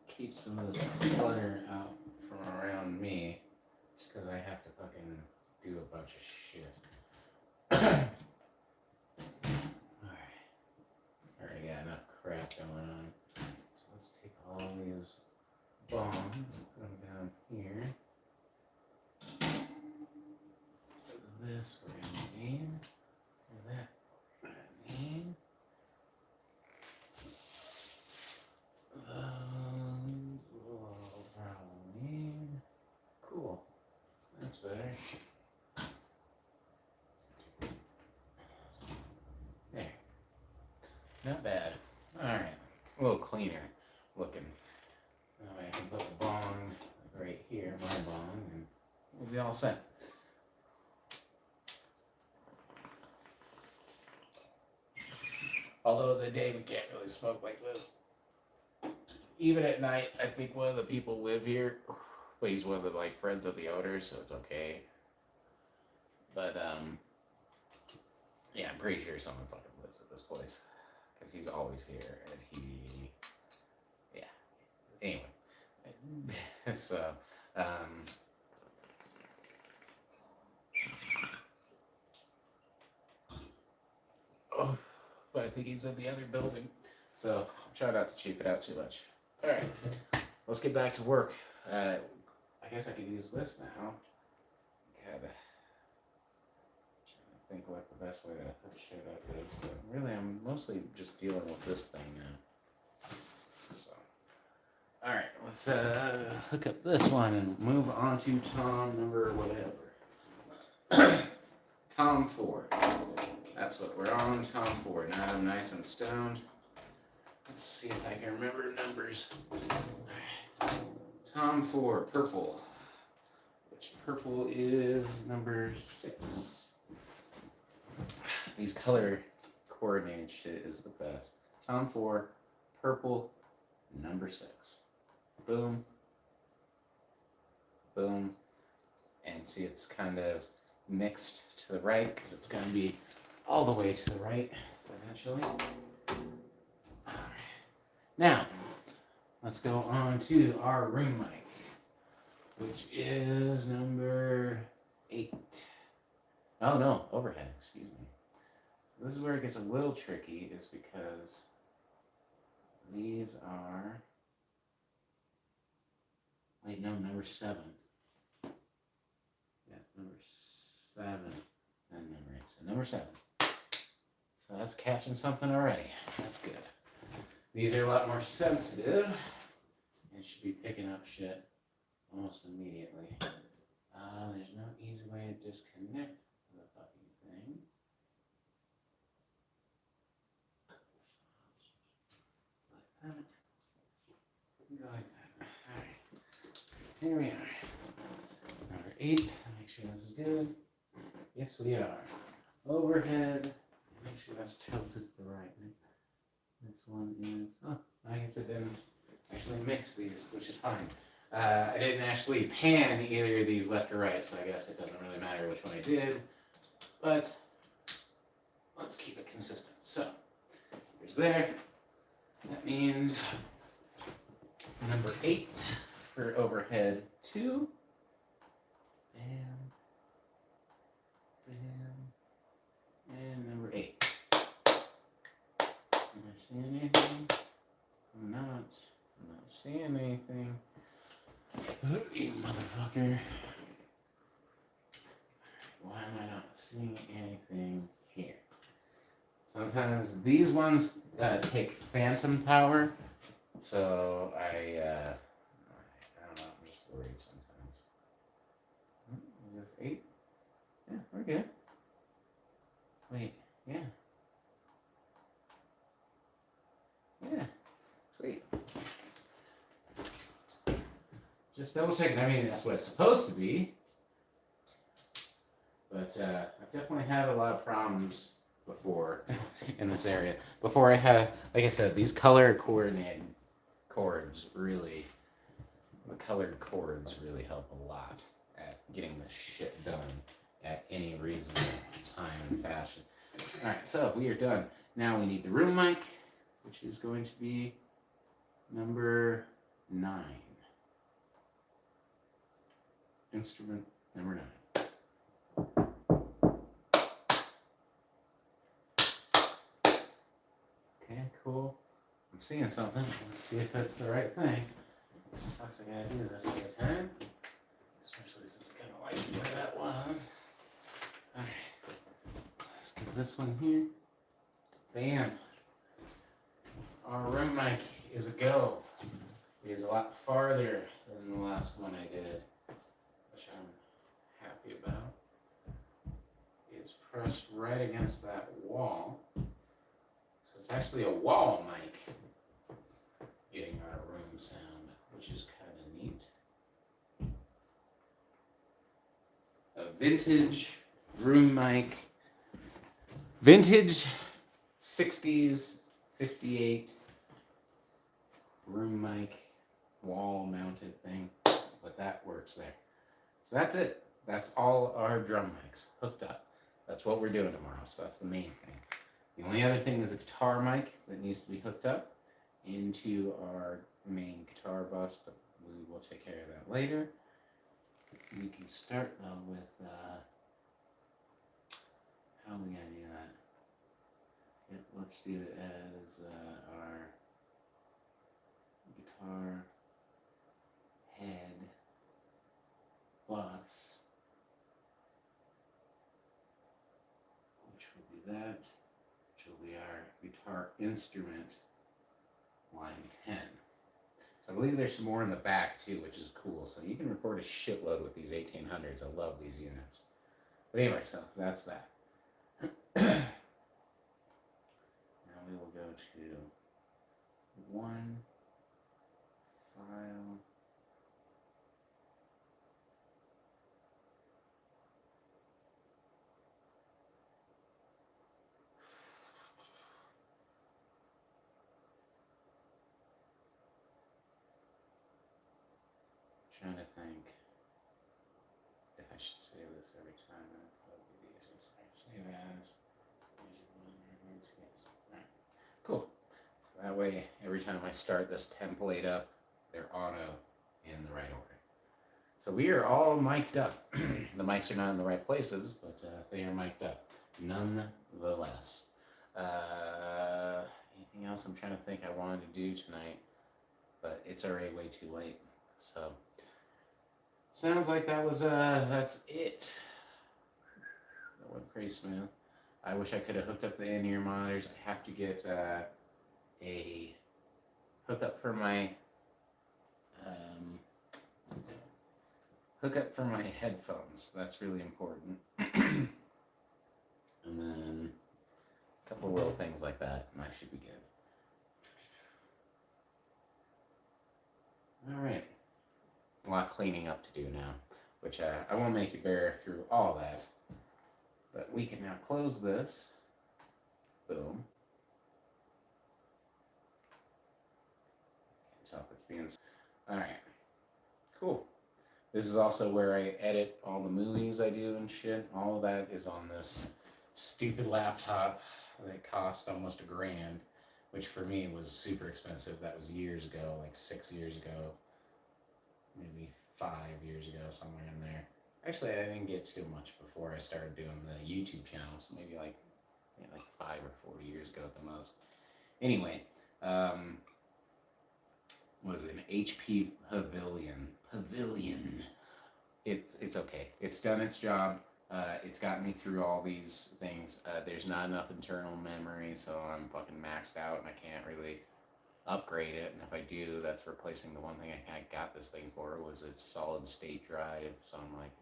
keep some of this clutter out from around me, just because I have to fucking do a bunch of shit. Alright. Already got enough crap going on. So let's take all these bongs and put them down here. This we're gonna need, and that we're gonna need. Those we'll probably need. Cool. That's better. There. Not bad. Alright. A little cleaner looking. That way I can put the bong right here, my bong, and we'll be all set. Although the day we can't really smoke like this. Even at night, I think one of the people live here, but he's one of the like friends of the owner, so it's okay. But yeah, I'm pretty sure someone fucking lives at this place because he's always here, and yeah. Anyway, so oh. But I think he's in the other building. So try not to cheap it out too much. Alright, let's get back to work. I guess I could use this now. God, trying to think what the best way to hook shit up is. But really, I'm mostly just dealing with this thing now. So, alright, let's hook up this one and move on to Tom number whatever. Tom 4. That's what we're on, Tom 4. Now I'm nice and stoned. Let's see if I can remember numbers. Alright. Tom 4, purple. Which purple is number 6. These color coordinated shit is the best. Tom 4, purple, number 6. Boom. Boom. And see, it's kind of mixed to the right because it's going to be all the way to the right. eventually. Alright. Now, let's go on to our room mic, which is number 8. Oh no, overhead, excuse me. So this is where it gets a little tricky, is because these are, wait, no, number 7. Yeah, number 7 and number 8. So number 7. So that's catching something already. That's good. These are a lot more sensitive and should be picking up shit almost immediately. There's no easy way to disconnect the fucking thing. Like that. Go like that. Alright. Here we are. Number 8. Make sure this is good. Yes, we are. Overhead. Make sure that's tilted to the right. This one is. Oh, I guess it didn't actually mix these, which is fine. I didn't actually pan either of these left or right, so I guess it doesn't really matter which one I did. But let's keep it consistent. So, here's there. That means number 8 for overhead 2. Bam. Bam. And number 8. Am I seeing anything? I'm not seeing anything. You motherfucker. Why am I not seeing anything here? Sometimes these ones take phantom power, so I don't know, I'm just worried sometimes. Is this 8? Yeah, we're good. Wait, yeah. Yeah, sweet. Just double checking. I mean, that's what it's supposed to be. But I've definitely had a lot of problems before in this area. Before I had, like I said, these color coordinated chords really, the colored chords really help a lot at getting this shit done at any reasonable time and fashion. Alright, so we are done. Now we need the room mic, which is going to be number 9. Instrument number 9. Okay, cool. I'm seeing something. Let's see if it's the right thing. It sucks I gotta do this all the time. Especially since I kinda like where that was. Alright. Let's get this one here. Bam. Our room mic is a go. It is a lot farther than the last one I did, which I'm happy about. It's pressed right against that wall. So it's actually a wall mic getting our room sound, which is kind of neat. A vintage room mic. Vintage 60s, 58 room mic, wall mounted thing, but that works there. So that's it. That's all our drum mics hooked up. That's what we're doing tomorrow, so that's the main thing. The only other thing is a guitar mic that needs to be hooked up into our main guitar bus, but we will take care of that later. We can start though with, how are we gonna do that? Yep, let's do it as our guitar head bus, which will be that, which will be our guitar instrument line 10. So I believe there's some more in the back too, which is cool. So you can record a shitload with these 1800s. I love these units. But anyway, so that's that. Now we will go to 1 file. Trying to think if I should say this every time. That would probably be the easiest. Save as. Music one, we're going to get That way, every time I start this template up, they're auto in the right order. So we are all mic'd up. The mics are not in the right places, but they are mic'd up nonetheless. Anything else I'm trying to think I wanted to do tonight, but it's already way too late. So sounds like that's it. That went pretty smooth. I wish I could have hooked up the in-ear monitors. I have to get a hookup for my headphones. That's really important. And then a couple little things like that, and I should be good. All right. A lot of cleaning up to do now, which I won't make you bear through all that. But we can now close this. Boom. Can't tell if it's being... All right. Cool. This is also where I edit all the movies I do and shit. All of that is on this stupid laptop that cost almost $1,000, which for me was super expensive. That was years ago, like 6 years ago, maybe 5 years ago, somewhere in there. Actually, I didn't get too much before I started doing the YouTube channel, so maybe like 5 or 4 years ago at the most. Anyway, was an HP Pavilion. It's okay. It's done its job. It's gotten me through all these things. There's not enough internal memory, so I'm fucking maxed out, and I can't really upgrade it. And if I do, that's replacing the one thing I got this thing for was its solid state drive. So I'm like,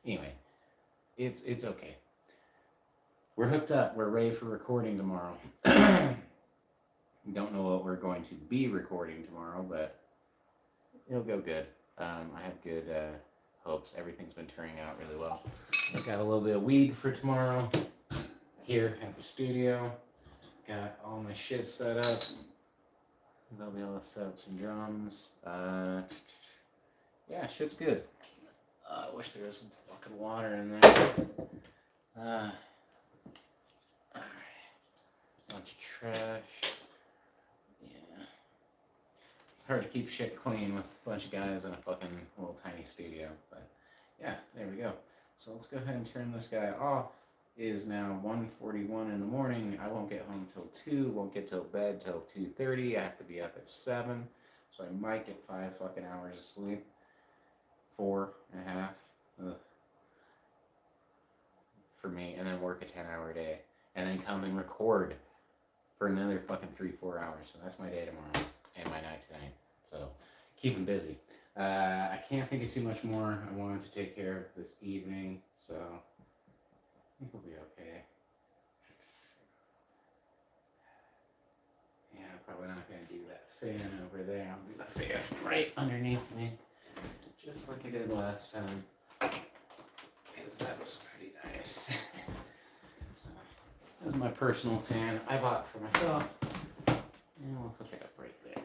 anyway, it's okay. We're hooked up. We're ready for recording tomorrow. Don't know what we're going to be recording tomorrow, but it'll go good. I have good hopes. Everything's been turning out really well. I've got a little bit of weed for tomorrow here at the studio. Got all my shit set up. They'll be able to set up some drums. Yeah, shit's good. I wish there was some fucking water in there. Alright. Bunch of trash. Yeah. It's hard to keep shit clean with a bunch of guys in a fucking little tiny studio. But yeah, there we go. So let's go ahead and turn this guy off. It is now 1:41 in the morning. I won't get home till 2. Won't get till bed till 2:30. I have to be up at 7. So I might get 5 fucking hours of sleep. 4.5. For me. And then work a 10-hour day. And then come and record for another fucking 3-4 hours. So that's my day tomorrow. And my night tonight. So keep them busy. I can't think of too much more I wanted to take care of this evening. So I think we'll be okay. Yeah, I'm probably not going to do that fan over there. I'll do the fan right underneath me. Just like I did last time. Because that was pretty nice. So, that was my personal fan I bought for myself. And we'll hook it up right there.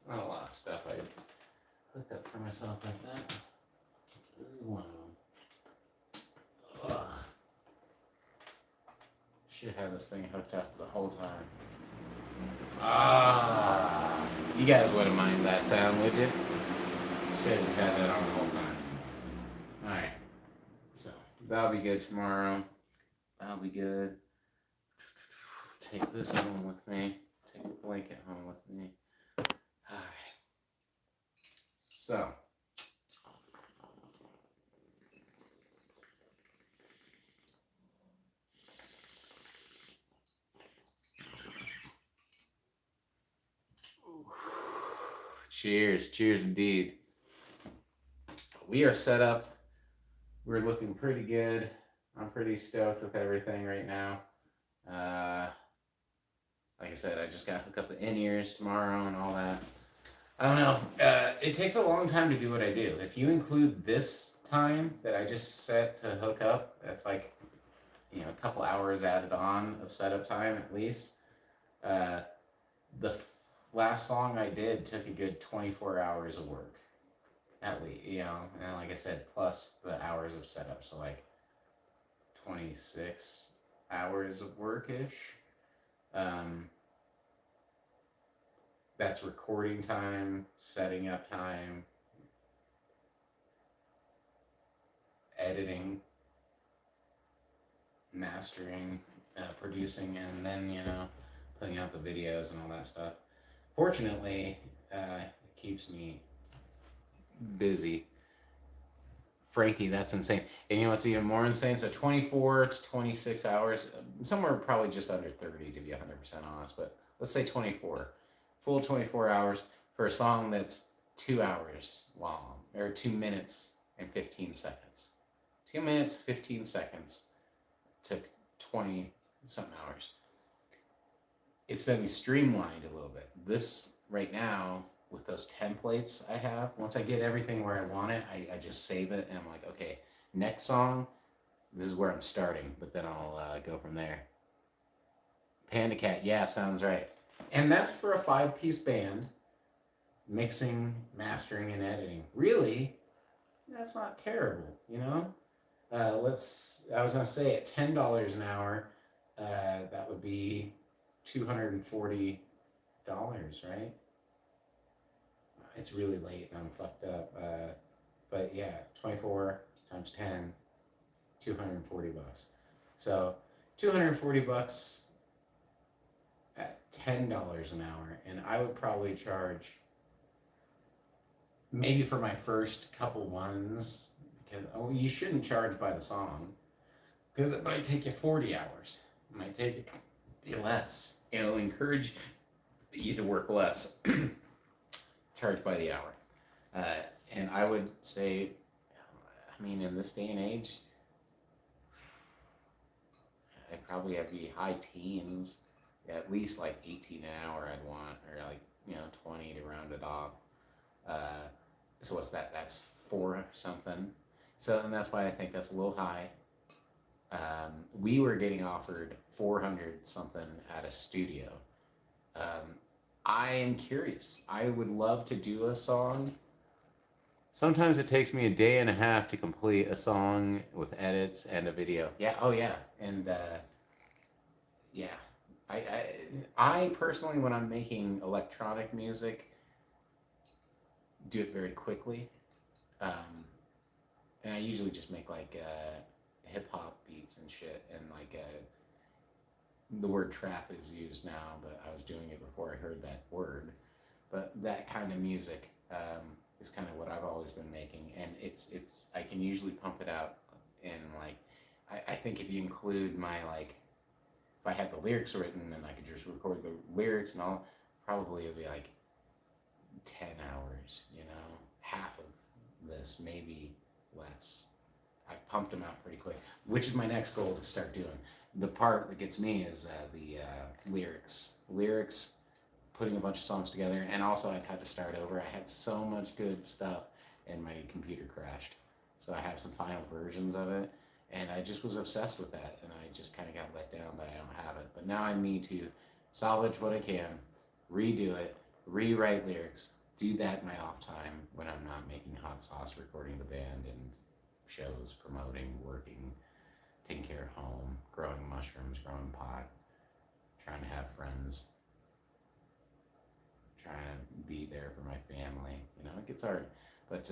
Not a lot of stuff I hooked up for myself like that. This is one of them. Should have this thing hooked up the whole time. You guys wouldn't mind that sound, would you? Should have just had that on the whole time. Alright. So, that'll be good tomorrow. That'll be good. Take this home with me. Take the blanket home with me. Alright. So. Cheers. Cheers indeed. We are set up. We're looking pretty good. I'm pretty stoked with everything right now. Like I said, I just got to hook up the in-ears tomorrow and all that. I don't know. It takes a long time to do what I do. If you include this time that I just set to hook up, that's like, a couple hours added on of setup time at least. The last song I did took a good 24 hours of work. At least, and like I said, plus the hours of setup. So like 26 hours of work-ish. Um, that's recording time, setting up time, editing, mastering, producing, and then, putting out the videos and all that stuff. Fortunately, it keeps me busy. Frankie, that's insane. And you know what's even more insane? So 24 to 26 hours, somewhere probably just under 30 to be 100% honest, but let's say 24. Full 24 hours for a song that's 2 hours long, or 2 minutes and 15 seconds. 2 minutes, 15 seconds took 20 something hours. It's then streamlined a little bit. This right now, with those templates I have, once I get everything where I want it, I just save it and I'm like, okay, next song, this is where I'm starting, but then I'll go from there. Panda Cat, yeah, sounds right. And that's for a 5-piece band, mixing, mastering, and editing. Really, that's not terrible, I was gonna say at $10 an hour, that would be $240, right? It's really late and I'm fucked up. But yeah, 24 times 10, $240. So $240 at $10 an hour, and I would probably charge maybe for my first couple ones, because you shouldn't charge by the song because it might take you 40 hours. It might take you less. It'll encourage you to work less. Charge by the hour. And I would say, in this day and age, I'd probably have to be high teens, at least like 18 an hour I'd want, or like, 20 to round it off. So what's that? That's 4 something. So, and that's why I think that's a little high. We were getting offered 400 something at a studio. I am curious. I would love to do a song. Sometimes it takes me a day and a half to complete a song with edits and a video. Yeah, oh yeah. And yeah. I personally, when I'm making electronic music, do it very quickly. And I usually just make like hip hop beats and shit, and like the word trap is used now, but I was doing it before I heard that word. But that kind of music is kind of what I've always been making, and it's I can usually pump it out in like I think if you include my like if I had the lyrics written and I could just record the lyrics and all, probably it'd be like 10 hours, half of this, maybe less. I've pumped them out pretty quick, which is my next goal to start doing. The part that gets me is the lyrics, putting a bunch of songs together, and also I've had to start over. I had so much good stuff and my computer crashed, so I have some final versions of it, and I just was obsessed with that, and I just kind of got let down that I don't have it. But now I need to salvage what I can, redo it, rewrite lyrics, do that in my off time when I'm not making hot sauce, recording the band and shows, promoting, working, taking care of home, growing mushrooms, growing pot, trying to have friends, trying to be there for my family. It gets hard, but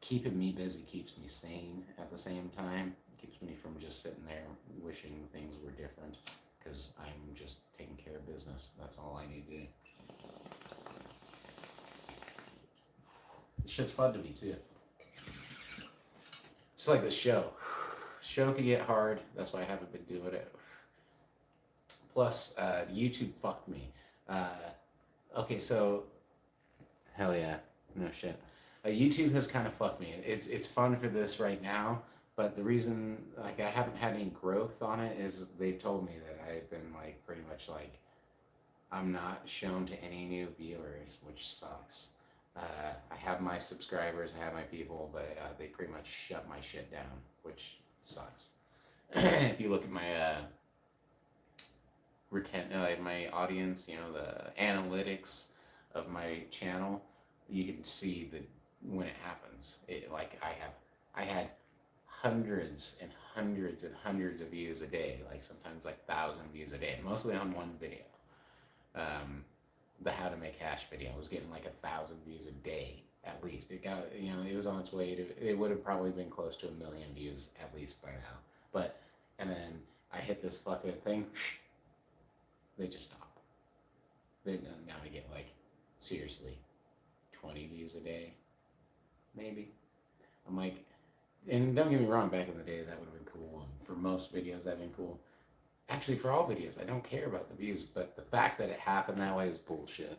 keeping me busy keeps me sane at the same time. It keeps me from just sitting there wishing things were different, because I'm just taking care of business. That's all I need to do. This shit's fun to me too. Just like the show. Show can get hard. That's why I haven't been doing it. Plus, YouTube fucked me. Okay, so hell yeah, no shit. YouTube has kind of fucked me. It's fun for this right now, but the reason like I haven't had any growth on it is they've told me that I've been like pretty much like I'm not shown to any new viewers, which sucks. I have my subscribers, I have my people, but they pretty much shut my shit down, which sucks. If you look at my my audience, the analytics of my channel, you can see that when it happens, I had hundreds and hundreds and hundreds of views a day, like sometimes like 1,000 views a day, mostly on one video. The how to make hash video was getting like 1,000 views a day at least. It got, it was on its way to, it would have probably been close to 1,000,000 views at least by now. But, and then I hit this fucking thing, they just stop. Now I get like, seriously, 20 views a day, maybe. I'm like, and don't get me wrong, back in the day that would have been cool. And for most videos, that'd been cool. Actually, for all videos, I don't care about the views, but the fact that it happened that way is bullshit.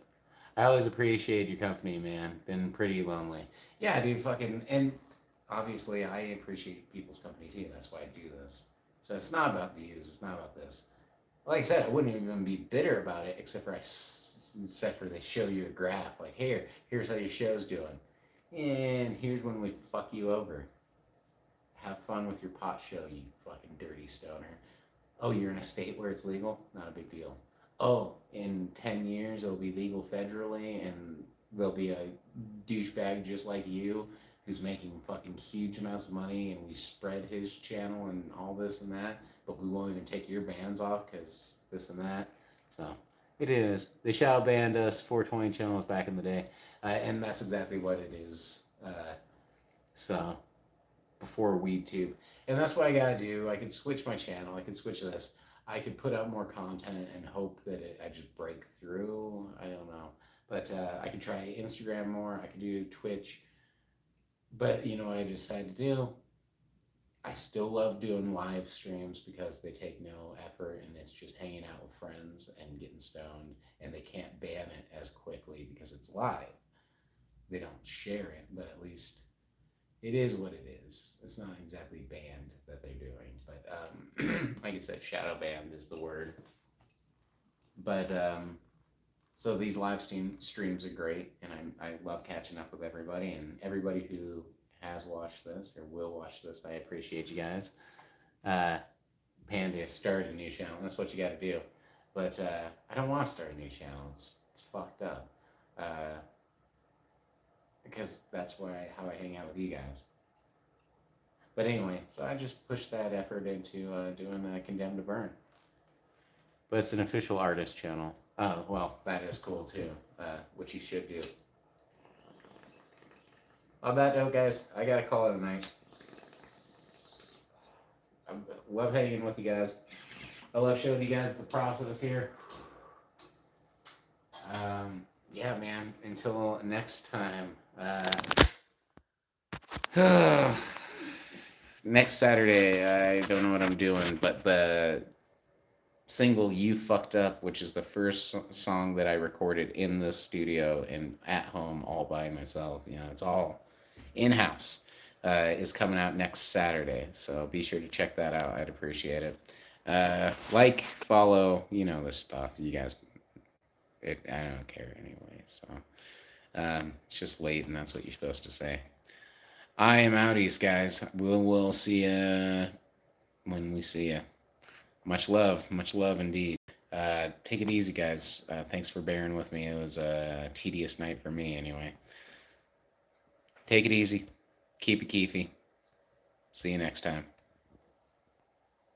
I always appreciate your company, man. Been pretty lonely. Yeah, dude, fucking, and obviously I appreciate people's company too. That's why I do this. So it's not about views. It's not about this. Like I said, I wouldn't even be bitter about it, except for they show you a graph. Like, here's how your show's doing, and here's when we fuck you over. Have fun with your pot show, you fucking dirty stoner. Oh, you're in a state where it's legal? Not a big deal. Oh, in 10 years it'll be legal federally and there'll be a douchebag just like you who's making fucking huge amounts of money and we spread his channel and all this and that, but we won't even take your bans off because this and that. So it is. They shadow banned us 420 channels back in the day, and that's exactly what it is. So before WeedTube. And that's what I gotta do. I could switch my channel. I could switch this. I could put out more content and hope that I just break through. I don't know. But I could try Instagram more. I could do Twitch. But you know what I decided to do? I still love doing live streams because they take no effort and it's just hanging out with friends and getting stoned, and they can't ban it as quickly because it's live. They don't share it, but at least it is what it is. It's not exactly banned that they're doing, but like I said, shadow banned is the word. But so these live streams are great, and I love catching up with everybody, and everybody who has watched this or will watch this, I appreciate you guys. Panda started a new channel. That's what you got to do. But I don't want to start a new channel. It's fucked up. Because that's how I hang out with you guys. But anyway, so I just pushed that effort into doing Condemned to Burn. But it's an official artist channel. Oh, well, that is cool too, which you should do. On that note, guys, I gotta call it a night. I love hanging with you guys. I love showing you guys the process here. Yeah, man, until next time. Next Saturday, I don't know what I'm doing, but the single "You Fucked Up," which is the first song that I recorded in the studio and at home all by myself, it's all in-house, is coming out next Saturday. So be sure to check that out. I'd appreciate it. Like, follow, this stuff. You guys, I don't care anyway. So it's just late, and that's what you're supposed to say. I am outies, guys. We'll see ya when we see ya. Much love indeed. Take it easy, guys. Thanks for bearing with me. It was a tedious night for me, anyway. Take it easy. Keep it keefy. See you next time.